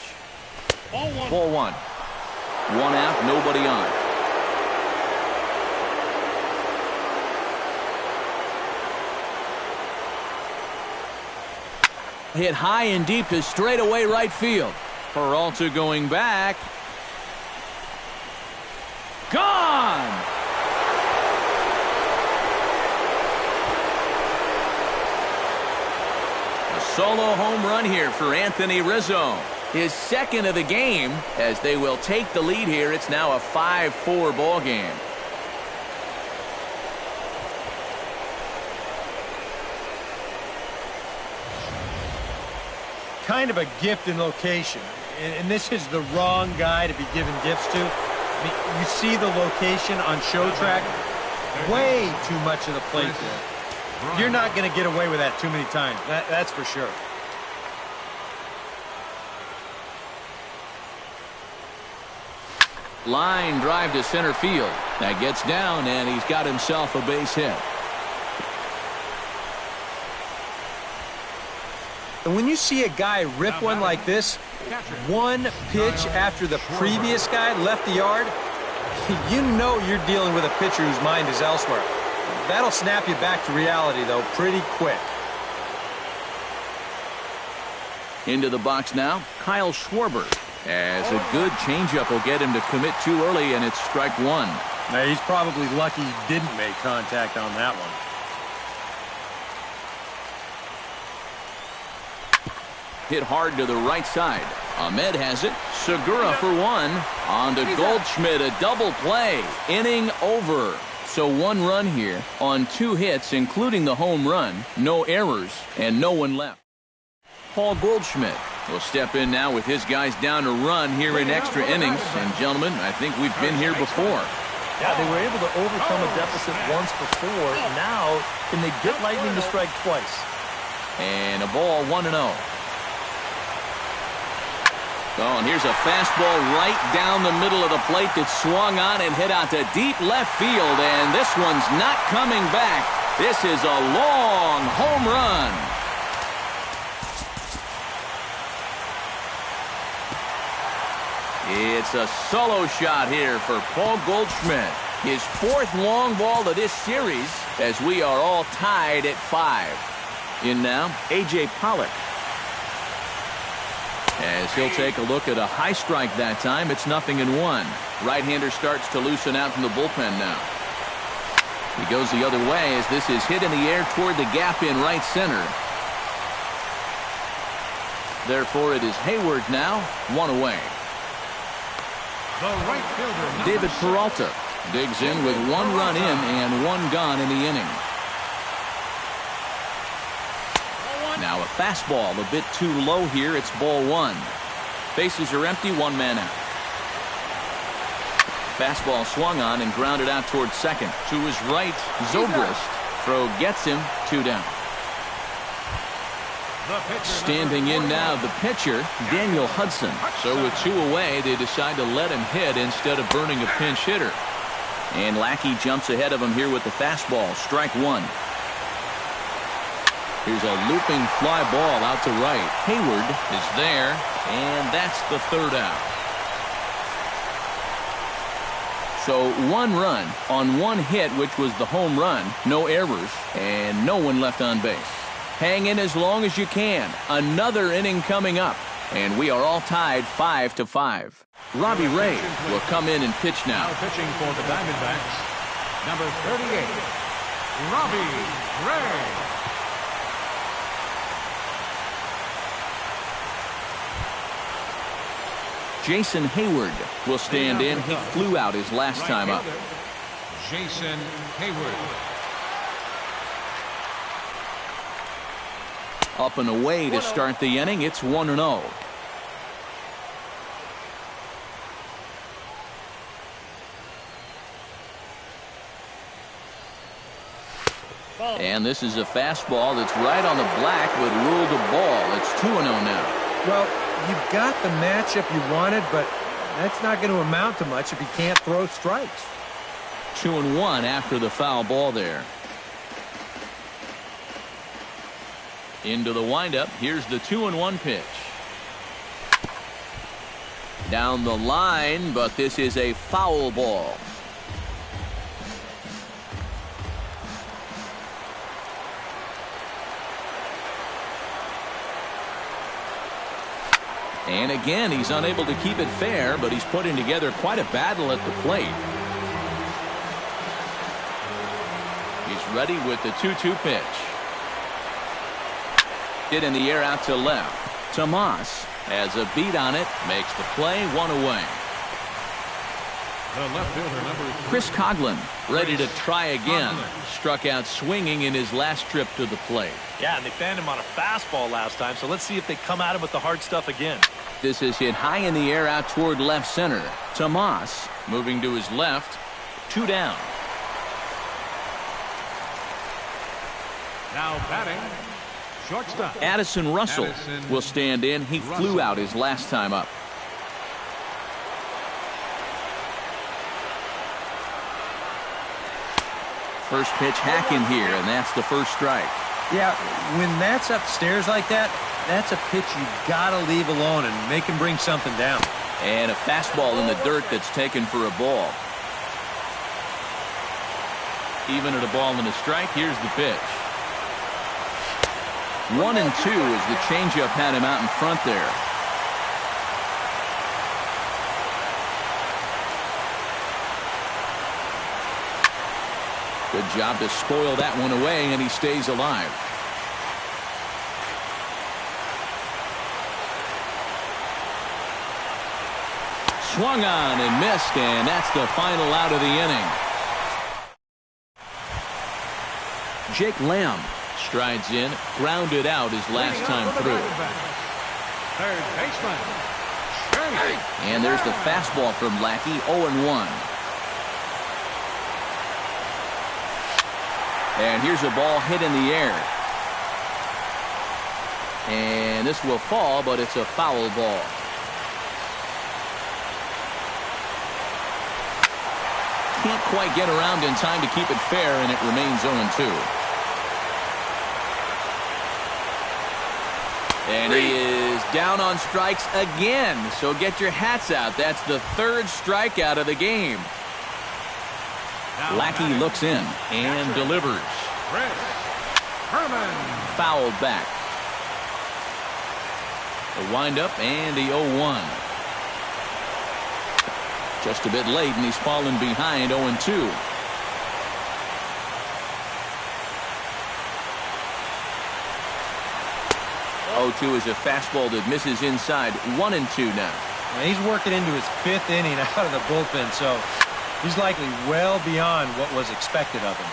Ball 1. 1 out, nobody on. Hit high and deep to straightaway right field. Peralta going back. Gone! A solo home run here for Anthony Rizzo. His second of the game as they will take the lead here. It's now a 5-4 ball game. Kind of a gift in location. And this is the wrong guy to be giving gifts to. I mean, you see the location on show track. Way too much of the plate there. You're not going to get away with that too many times. That's for sure. Line drive to center field. That gets down, and he's got himself a base hit. And when you see a guy rip one like this, one pitch after the previous guy left the yard, you know you're dealing with a pitcher whose mind is elsewhere. That'll snap you back to reality, though, pretty quick. Into the box now, Kyle Schwarber. As a good changeup will get him to commit too early, and it's strike one. Now, he's probably lucky he didn't make contact on that one. Hit hard to the right side. Ahmed has it. Segura for one. On to Goldschmidt, a double play. Inning over. So one run here on 2 hits, including the home run. No errors, and no one left. Paul Goldschmidt will step in now with his guys down to run here in extra innings. And, gentlemen, I think we've been here before. Yeah, they were able to overcome a deficit once before. Now, can they get Lightning to strike twice? And a ball 1-0. Oh, and here's a fastball right down the middle of the plate that swung on and hit out to deep left field. And this one's not coming back. This is a long home run. It's a solo shot here for Paul Goldschmidt. His 4th long ball of this series as we are all tied at 5. In now, A.J. Pollock. As he'll take a look at a high strike that time, it's 0-1. Right-hander starts to loosen out from the bullpen now. He goes the other way as this is hit in the air toward the gap in right center. Therefore, it is Hayward now, 1 away. The right fielder, David Peralta digs in with 1 run in and 1 gone in the inning. Now a fastball a bit too low here. It's ball 1. Bases are empty, 1 man out. Fastball swung on and grounded out towards second. To his right, Zobrist. Throw gets him, 2 down. Standing in now, the pitcher, Daniel Hudson. So with 2 away, they decide to let him hit instead of burning a pinch hitter. And Lackey jumps ahead of him here with the fastball. Strike 1. Here's a looping fly ball out to right. Hayward is there, and that's the 3rd out. So 1 run on 1 hit, which was the home run. No errors, and no one left on base. Hang in as long as you can. Another inning coming up, and we are all tied 5-5. Robbie Ray will come in and pitch now. Now pitching for the Diamondbacks, number 38, Robbie Ray. Jason Hayward will stand in. He flew out his last time up. Jason Hayward. Up and away to start the inning. It's 1-0. And this is a fastball that's right on the black, but ruled a ball. It's 2-0 now. Well, you've got the matchup you wanted, but that's not going to amount to much if you can't throw strikes. 2-1 after the foul ball there. Into the windup. Here's the 2-1 pitch. Down the line, but this is a foul ball. And again, he's unable to keep it fair, but he's putting together quite a battle at the plate. He's ready with the 2-2 pitch. Hit in the air out to left. Tomas has a beat on it, makes the play, one away. The left fielder, number 3. Chris Coughlin ready to try again. Struck out swinging in his last trip to the plate. Yeah, and they fanned him on a fastball last time, so let's see if they come at him with the hard stuff again. This is hit high in the air out toward left center. Tomas moving to his left. 2 down. Now batting, shortstop. Addison Russell will stand in. He flew out his last time up. First pitch hacking here, and that's the first strike. Yeah, when that's upstairs like that, that's a pitch you gotta leave alone and make him bring something down. And a fastball in the dirt that's taken for a ball. Even at a ball and a strike, here's the pitch. 1-2 as the changeup had him out in front there. Good job to spoil that one away, and he stays alive. Swung on and missed, and that's the final out of the inning. Jake Lamb strides in, grounded out his last time through. Third baseman. And there's the fastball from Lackey, 0-1. And here's a ball hit in the air. And this will fall, but it's a foul ball. Can't quite get around in time to keep it fair, and it remains 0-2. And he is down on strikes again, so get your hats out. That's the 3rd strikeout of the game. Lackey looks in and delivers. Fouled back. A windup and the 0-1. Just a bit late, and he's fallen behind 0-2. 0-2 is a fastball that misses inside. 1-2 now. Well, he's working into his 5th inning out of the bullpen, so he's likely well beyond what was expected of him.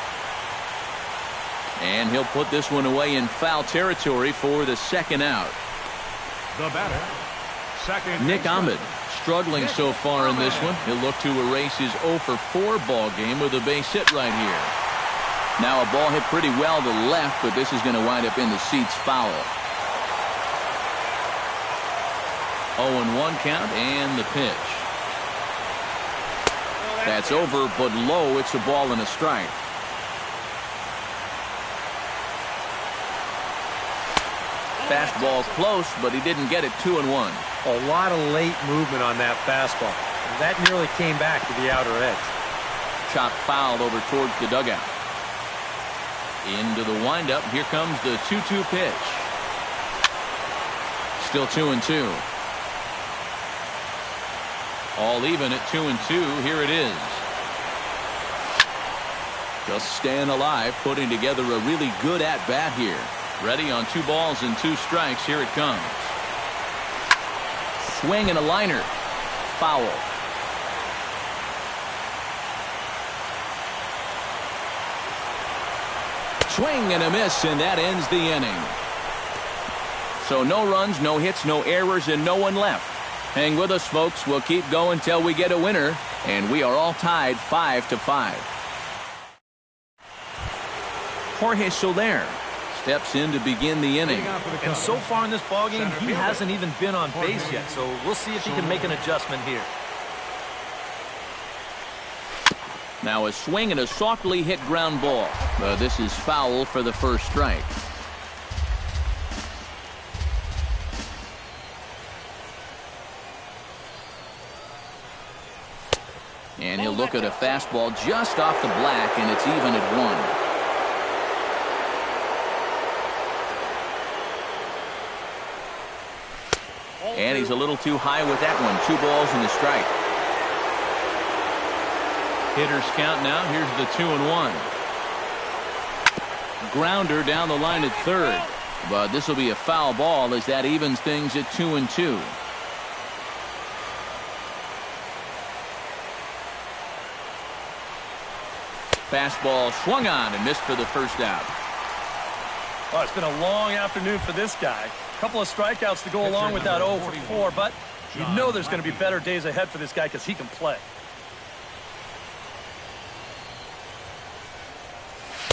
And he'll put this one away in foul territory for the 2nd out. The batter, second Nick baseman. Ahmed struggling so far in this one. He'll look to erase his 0-for-4 ball game with a base hit right here. Now a ball hit pretty well to left, but this is going to wind up in the seats foul. 0-1 count and the pitch. That's over, but low. It's a ball and a strike. Fastball close, but he didn't get it. 2-1. A lot of late movement on that fastball. That nearly came back to the outer edge. Chop fouled over towards the dugout. Into the windup. Here comes the 2-2 pitch. Still 2-2. All even at 2-2. Here it is. Just staying alive, putting together a really good at-bat here. Ready on 2 balls and 2 strikes. Here it comes. Swing and a liner. Foul. Swing and a miss, and that ends the inning. So no runs, no hits, no errors, and no one left. Hang with us, folks. We'll keep going till we get a winner, and we are all tied 5-5. Jorge Soler steps in to begin the inning. And so far in this ballgame, he hasn't even been on base yet, so we'll see if he can make an adjustment here. Now a swing and a softly hit ground ball. This is foul for the first strike. And he'll look at a fastball just off the black, and it's even at 1. And he's a little too high with that one. 2 balls and a strike. Hitters count now. Here's the 2-1. Grounder down the line at third. But this will be a foul ball as that evens things at 2-2. Fastball swung on and missed for the first out. Oh, it's been a long afternoon for this guy. A couple of strikeouts to go along with that 0 for 4, but you know there's going to be better days ahead for this guy because he can play.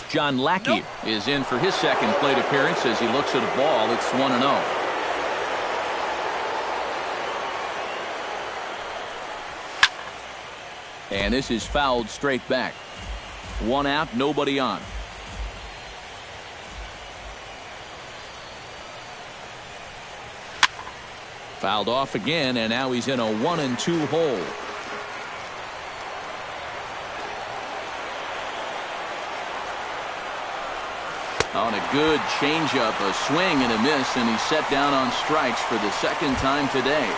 John Lackey is in for his second plate appearance as he looks at a ball. It's 1-0. And this is fouled straight back. 1 out, nobody on. Fouled off again, and now he's in a 1-2 hole. On a good changeup, a swing and a miss, and he's set down on strikes for the second time today.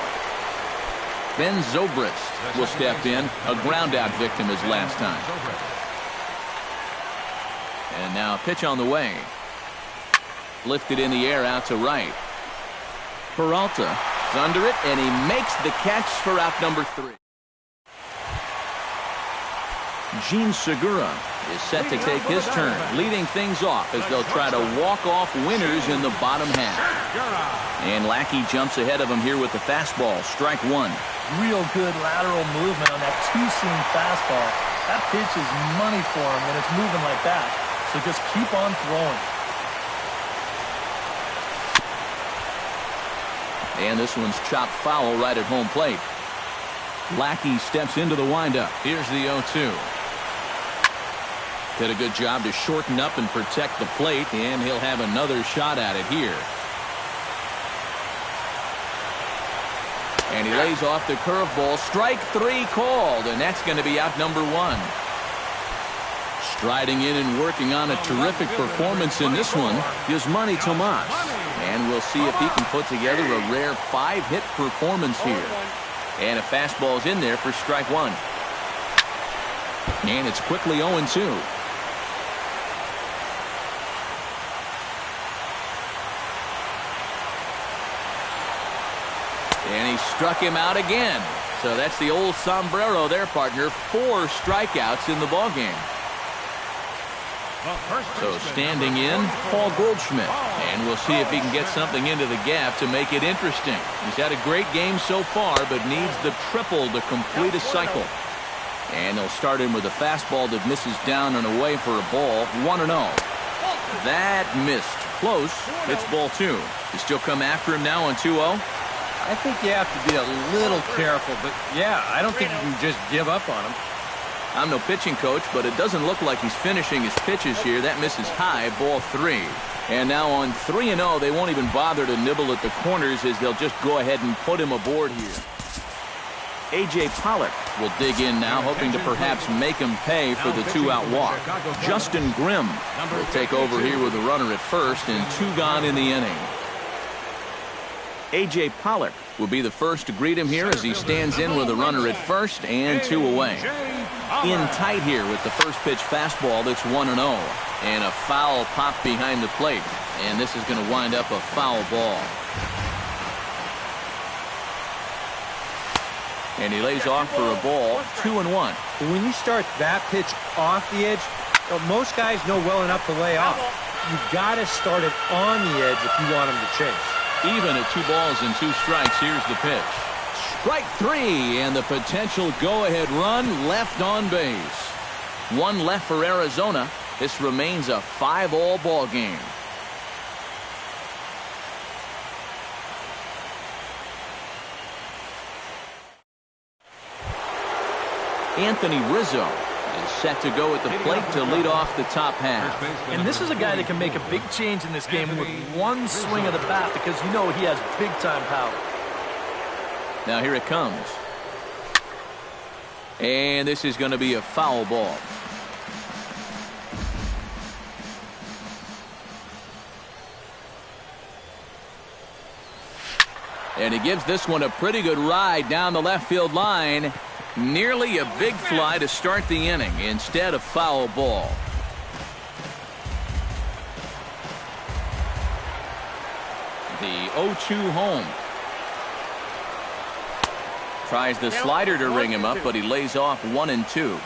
Ben Zobrist will step in, a groundout victim his last time. And now a pitch on the way. Lifted in the air out to right. Peralta is under it, and he makes the catch for out number 3. Gene Segura is set to take his turn, leading things off as they'll try to walk off winners in the bottom half. And Lackey jumps ahead of him here with the fastball. Strike 1. Real good lateral movement on that two-seam fastball. That pitch is money for him when it's moving like that. So just keep on throwing. And this one's chopped foul right at home plate. Lackey steps into the windup. Here's the 0-2. Did a good job to shorten up and protect the plate, and he'll have another shot at it here. And he lays off the curveball. Strike 3 called, and that's going to be out number 1. Striding in and working on a terrific performance in this one is Manny Tomas. And we'll see if he can put together a rare 5-hit performance here. And a fastball's in there for strike 1. And it's quickly 0-2. And he struck him out again. So that's the old sombrero there, partner. 4 strikeouts in the ballgame. So standing in, Paul Goldschmidt. And we'll see if he can get something into the gap to make it interesting. He's had a great game so far, but needs the triple to complete a cycle. And they'll start in with a fastball that misses down and away for a ball. 1-0. That missed. Close. It's ball 2. You still come after him now on 2-0? I think you have to be a little careful, but yeah, I don't think you can just give up on him. I'm no pitching coach, but it doesn't look like he's finishing his pitches here. That misses high, ball 3. And now on 3-0, they won't even bother to nibble at the corners as they'll just go ahead and put him aboard here. A.J. Pollock will dig in now, hoping to perhaps make him pay for the 2-out walk. Justin Grimm will take over here with a runner at first and 2 gone in the inning. A.J. Pollock will be the first to greet him here as he stands in with a runner at first and 2 away. In tight here with the first pitch fastball that's 1-0. And a foul pop behind the plate. And this is going to wind up a foul ball. And he lays off for a ball, 2-1. When you start that pitch off the edge, most guys know well enough to lay off. You've got to start it on the edge if you want him to chase. Even at 2 balls and 2 strikes, here's the pitch. Strike 3, and the potential go-ahead run left on base. 1 left for Arizona. This remains a 5-all ball game. Anthony Rizzo is set to go at the plate to lead off the top half. And this is a guy that can make a big change in this game with 1 swing of the bat because you know he has big-time power. Now here it comes. And this is going to be a foul ball. And he gives this one a pretty good ride down the left field line. Nearly a big fly to start the inning instead of foul ball. The 0-2 home. Tries the slider to ring him up, but he lays off 1-2.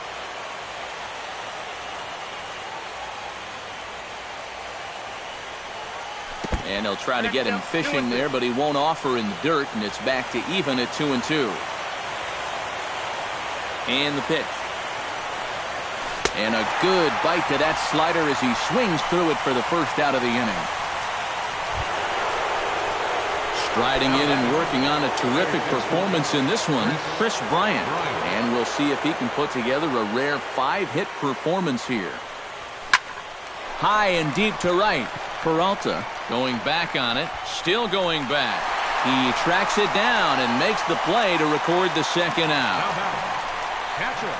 And he'll try to get him fishing there, but he won't offer in the dirt, and it's back to even at 2-2. And the pitch. And a good bite to that slider as he swings through it for the first out of the inning. Striding in and working on a terrific performance in this one, Kris Bryant. And we'll see if he can put together a rare 5-hit performance here. High and deep to right. Peralta going back on it, still going back. He tracks it down and makes the play to record the second out. Catcher,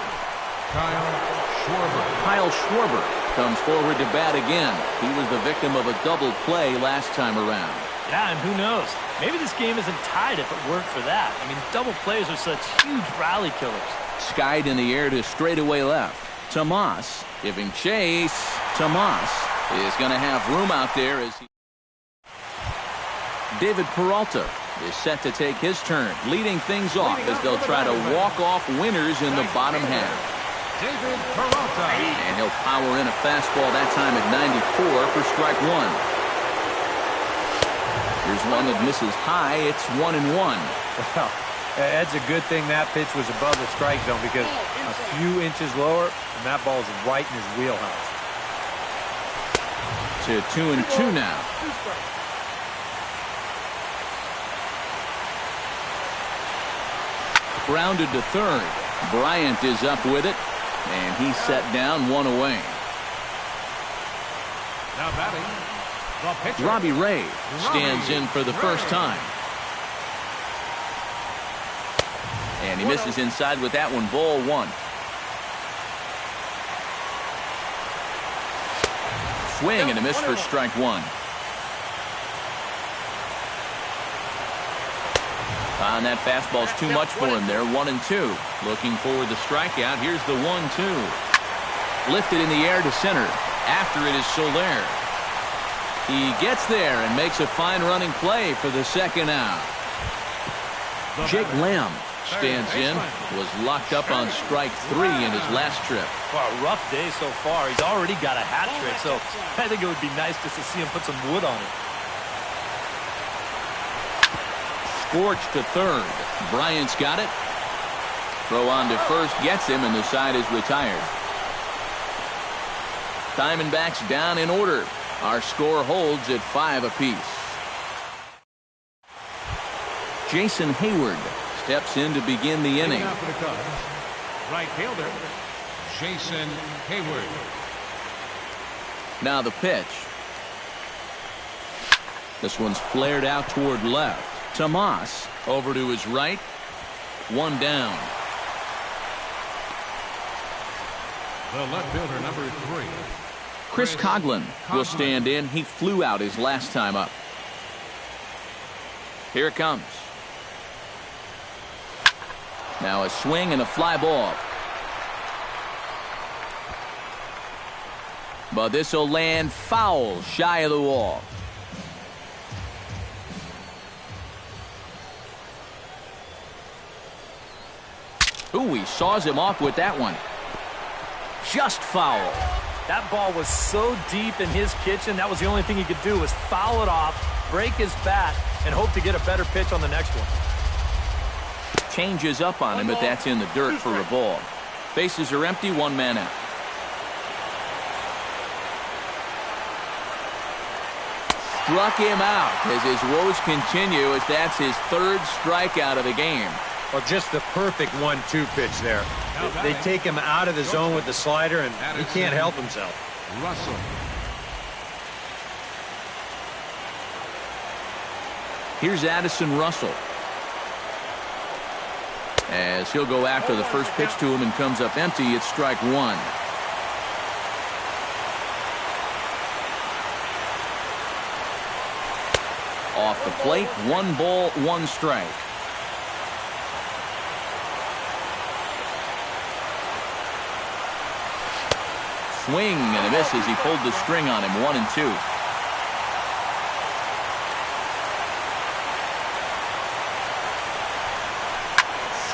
Kyle Schwarber comes forward to bat again. He was the victim of a double play last time around. Yeah, and who knows? Maybe this game isn't tied if it weren't for that. I mean, double plays are such huge rally killers. Skied in the air to straightaway left. Tomas giving chase. Tomas is going to have room out there as he... David Peralta is set to take his turn, leading things off as they'll try to walk off winners in the bottom half. David Peralta. And he'll power in a fastball that time at 94 for strike one. Here's one that misses high. It's 1-1. Well, that's a good thing that pitch was above the strike zone, because a few inches lower and that ball's right in his wheelhouse. To 2-2 now. Grounded to third. Bryant is up with it, and he's set down, one away. Now batting, the pitcher. Robbie Ray stands in for the first time. And he misses inside with that one, ball one. Swing and a miss for strike one. And that fastball's too much for him there, 1-2. Looking for the strikeout. Here's the 1-2. Lifted in the air to center. After it is Soler. He gets there and makes a fine running play for the second out. Jake Lamb stands in. Was locked up on strike 3 in his last trip. Well, a rough day so far. He's already got a hat trick, so I think it would be nice just to see him put some wood on it. Scorched to third. Bryant's got it. Throw on to first gets him, and the side is retired. Diamondbacks down in order. Our score holds at 5 apiece. Jason Hayward steps in to begin the inning. For the Cubs, right fielder, Jason Hayward. Now the pitch. This one's flared out toward left. Tomas over to his right. One down. The left fielder, number 3. Chris Coghlan will stand in. He flew out his last time up. Here it comes. Now a swing and a fly ball. But this will land foul shy of the wall. Ooh, he saws him off with that one. Just foul. That ball was so deep in his kitchen, that was the only thing he could do was foul it off, break his bat, and hope to get a better pitch on the next one. Changes up on him, but that's in the dirt for a ball. Bases are empty, one man out. Struck him out as his woes continue, as that's his third strikeout of the game. Well, just the perfect 1-2 pitch there. They take him out of the zone with the slider, and he can't help himself. Russell. Here's Addison Russell. As he'll go after the first pitch to him and comes up empty, it's strike one. Off the plate, 1 ball, 1 strike. Swing and a miss as he pulled the string on him, 1-2.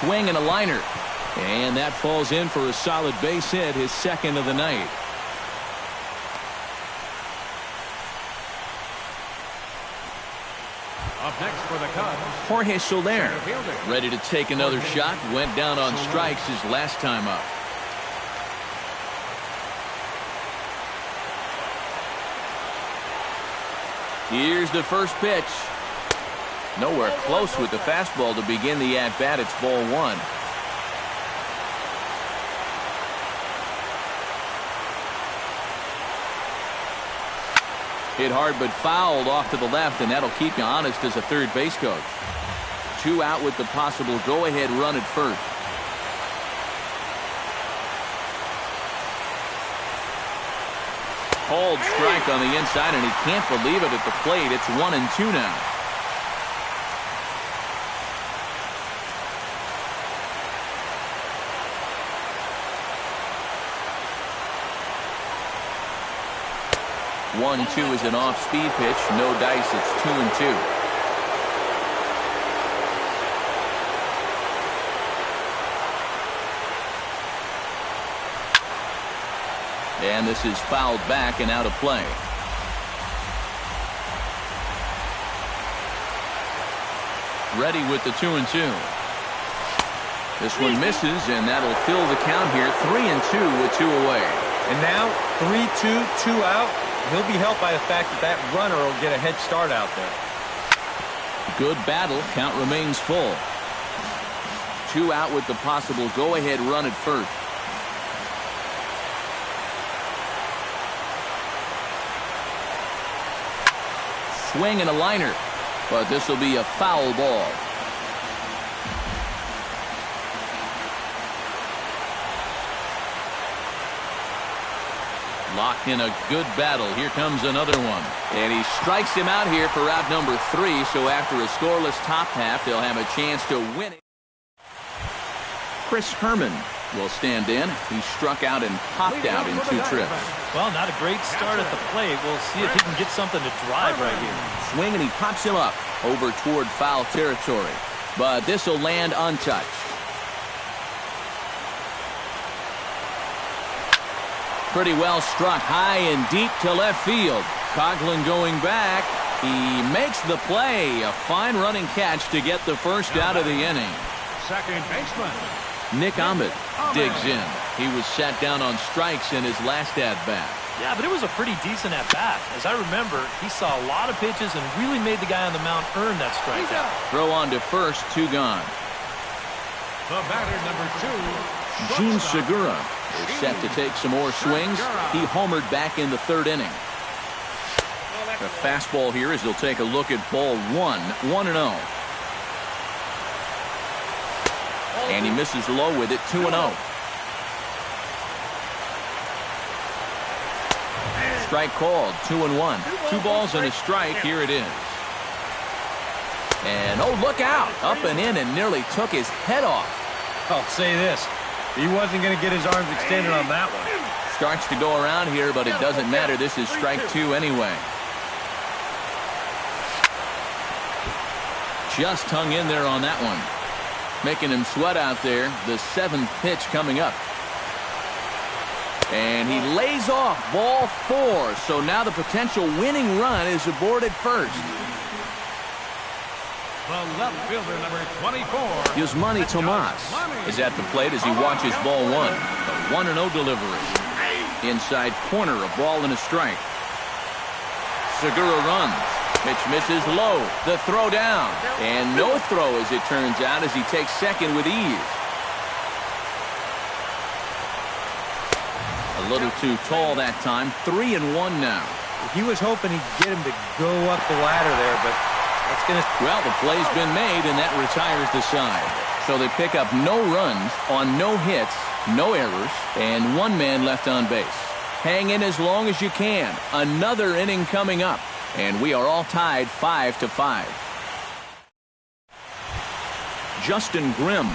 Swing and a liner. And that falls in for a solid base hit, his second of the night. Up next for the Cubs, Jorge Soler, ready to take another shot. Went down on strikes his last time up. Here's the first pitch. Nowhere close with the fastball to begin the at-bat. It's ball one. Hit hard but fouled off to the left, and that'll keep you honest as a third base coach. 2 out with the possible go-ahead run at first. Called strike on the inside, and he can't believe it at the plate. It's 1-2 now. One-two is an off-speed pitch. No dice. It's 2-2. And this is fouled back and out of play. Ready with the 2-2. This one misses, and that'll fill the count here. 3-2 with 2 away. And now 3-2, 2 out. He'll be helped by the fact that that runner will get a head start out there. Good battle. Count remains full. 2 out with the possible go-ahead run at first. Swing and a liner, but this will be a foul ball. Locked in a good battle. Here comes another one. And he strikes him out here for out number 3. So after a scoreless top half, they'll have a chance to win it. Chris Herman will stand in. He struck out and popped out in 2 trips. Well, not a great start at the plate. We'll see if he can get something to drive right here. Swing, and he pops him up over toward foul territory. But this will land untouched. Pretty well struck high and deep to left field. Coughlin going back. He makes the play. A fine running catch to get the first out of the inning. second baseman, Nick Ahmed digs in. He was sat down on strikes in his last at-bat. Yeah, but it was a pretty decent at-bat. As I remember, he saw a lot of pitches and really made the guy on the mound earn that strikeout. Throw on to first, 2 gone. the batter number 2, Gene Segura is set to take some more swings. He homered back in the 3rd inning. The fastball here as he'll take a look at ball 1, 1-0. And he misses low with it, 2-0. Strike called, 2-1. 2 balls and a strike. Here it is. And oh, look out! Up and in and nearly took his head off. I'll say this. He wasn't going to get his arms extended on that one. Starts to go around here, but it doesn't matter. This is strike 2 anyway. Just hung in there on that one. Making him sweat out there. The 7th pitch coming up. And he lays off ball 4. So now the potential winning run is aboard at first. the left fielder number 24, Yasmani Tomas is at the plate as he watches ball 1. The 1-0 delivery. Inside corner, a ball and a strike. Segura runs. Pitch misses low. The throw down. And no throw as it turns out as he takes second with ease. A little too tall that time. 3-1 now. He was hoping he'd get him to go up the ladder there, but that's going to... Well, the play's been made, and that retires the side. So they pick up no runs on no hits, no errors, and 1 man left on base. Hang in as long as you can. Another inning coming up, and we are all tied 5-5. Justin Grimm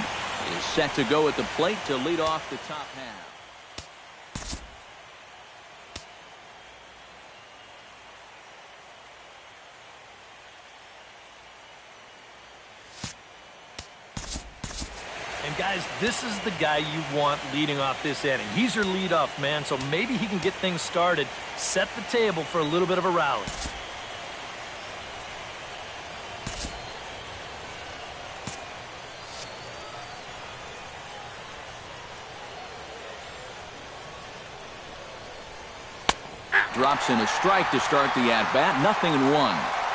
is set to go at the plate to lead off the top half. And guys, this is the guy you want leading off this inning. He's your leadoff man, so maybe he can get things started, set the table for a little bit of a rally. Drops in a strike to start the at-bat. 0-1.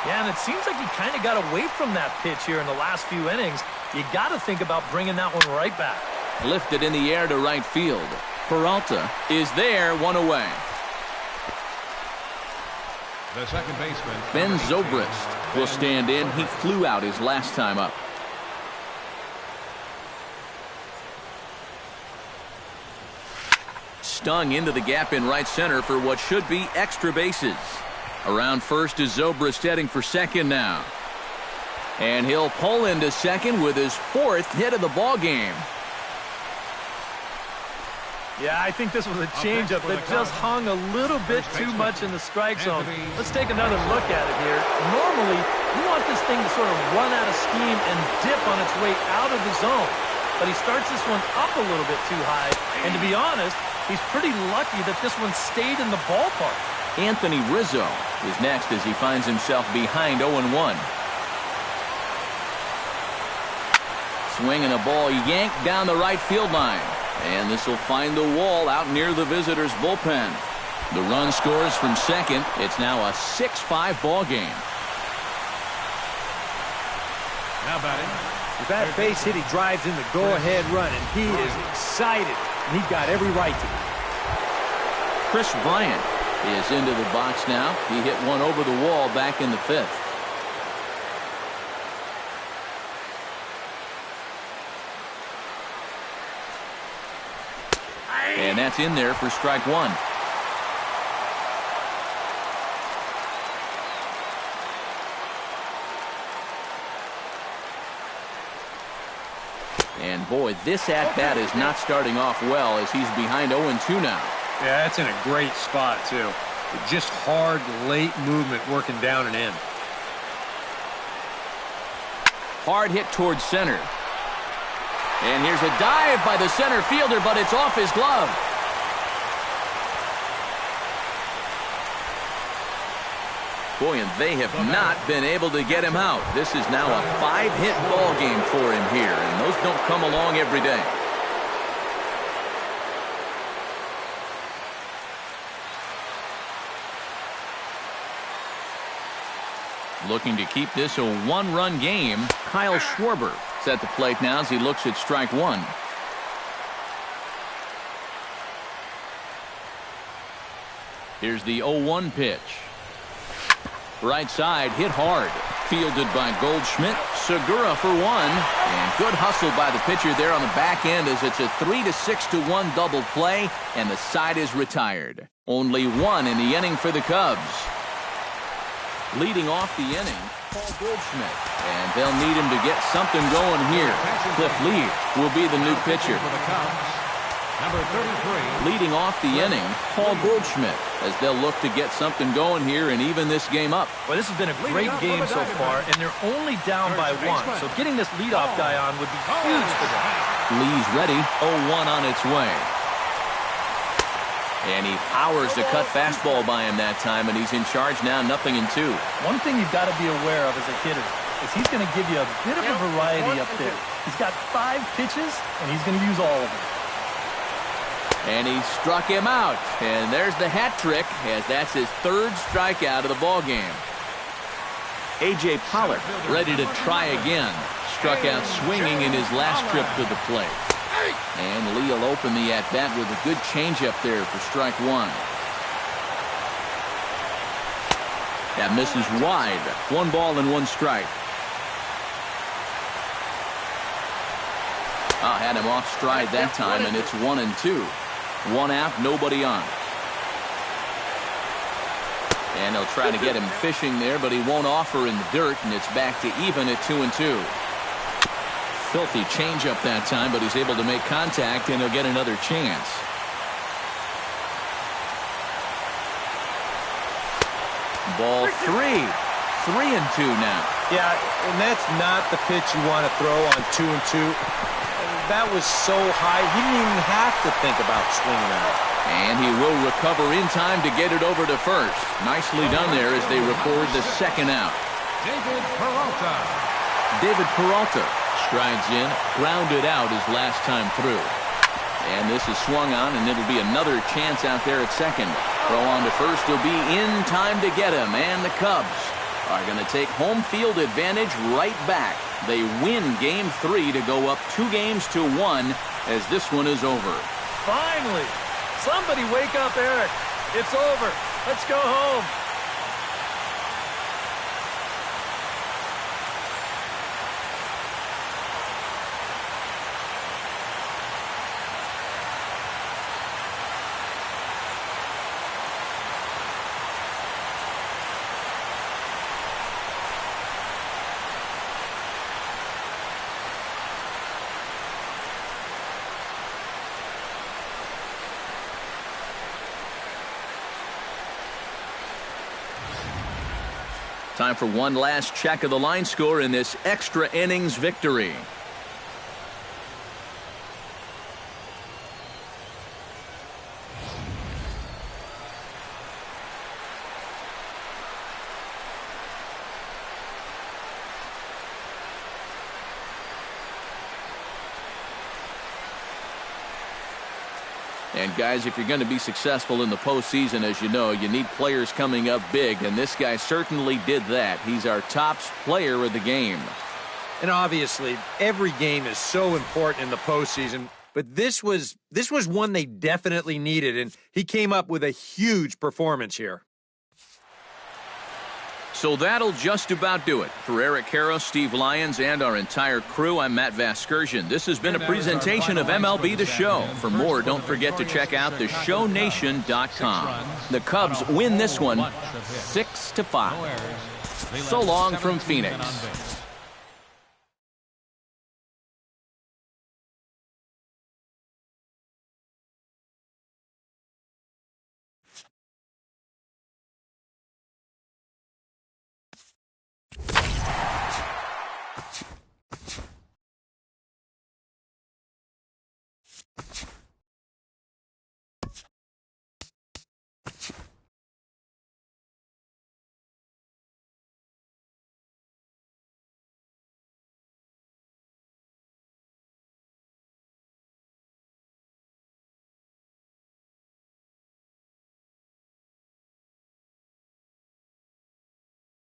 Yeah, and it seems like he kind of got away from that pitch here in the last few innings. You got to think about bringing that one right back. Lifted in the air to right field. Peralta is there, one away. The second baseman, Ben Zobrist, will stand in. He flew out his last time up. Stung into the gap in right center for what should be extra bases. Around first is Zobrist heading for second now. And he'll pull into second with his 4th hit of the ball game. Yeah, I think this was a changeup that just hung a little bit too much in the strike zone. Let's take another look at it here. Normally, you want this thing to sort of run out of steam and dip on its way out of the zone. But he starts this one up a little bit too high. And to be honest, he's pretty lucky that this one stayed in the ballpark. Anthony Rizzo is next as he finds himself behind 0-1. Swinging a ball yanked down the right field line. And this will find the wall out near the visitors' bullpen. The run scores from second. It's now a 6-5 ball game. Now batting. With that base hit, he drives in the go-ahead run, and he is excited. And he's got every right to be. Chris Bryant is into the box now. He hit one over the wall back in the 5th. And that's in there for strike one. And boy, this at-bat is not starting off well as he's behind 0-2 now. Yeah, that's in a great spot, too. Just hard, late movement working down and in. Hard hit towards center. And here's a dive by the center fielder, but it's off his glove. Boy, and they have not been able to get him out. This is now a 5-hit ball game for him here, and those don't come along every day. Looking to keep this a 1-run game. Kyle Schwarber is at the plate now as he looks at strike one. Here's the 0-1 pitch. Right side hit hard. Fielded by Goldschmidt. Segura for one. And good hustle by the pitcher there on the back end as it's a 3-6-1 double play, and the side is retired. Only one in the inning for the Cubs. Leading off the inning, Paul Goldschmidt. And they'll need him to get something going here. Cliff Lee will be the new pitcher. For the Cubs, number 33. Leading off the inning, Paul Goldschmidt, as they'll look to get something going here and even this game up. Well, this has been a great game so far, and they're only down by one. So getting this leadoff guy on would be huge for them. Lee's ready, 0-1 on its way. And he powers the cut fastball by him that time, and he's in charge now, 0-2. One thing you've got to be aware of as a hitter is he's going to give you a bit of a variety up there. He's got 5 pitches, and he's going to use all of them. And he struck him out. And there's the hat trick, as that's his 3rd strikeout of the ball game. A.J. Pollock ready to try again. Struck out swinging in his last trip to the plate. And Lee will open the at-bat with a good changeup there for strike one. That misses wide. 1 ball and 1 strike. Had him off stride that time, and it's 1-2. 1 out, nobody on. And they'll try to get him fishing there, but he won't offer in the dirt, and it's back to even at 2-2. Filthy changeup that time, but he's able to make contact, and he'll get another chance. Ball 3. 3-2 now. Yeah, and that's not the pitch you want to throw on 2-2. That was so high, he didn't even have to think about swinging at it. And he will recover in time to get it over to first. Nicely done there as they record the second out. David Peralta strides in, grounded out his last time through. And this is swung on, and it'll be another chance out there at second. Throw on to first will be in time to get him, and the Cubs are going to take home field advantage right back. They win Game 3 to go up 2-1 as this one is over. Finally! Somebody wake up Eric. It's over. Let's go home. Time for one last check of the line score in this extra innings victory. And guys, if you're going to be successful in the postseason, as you know, you need players coming up big, and this guy certainly did that. He's our top player of the game. And obviously, every game is so important in the postseason, but this was one they definitely needed, and he came up with a huge performance here. So that'll just about do it. For Eric Karros, Steve Lyons, and our entire crew, I'm Matt Vasgersian. This has been a presentation of MLB The Show. For more, don't forget to check out theshownation.com. The Cubs win this one 6-5. So long from Phoenix.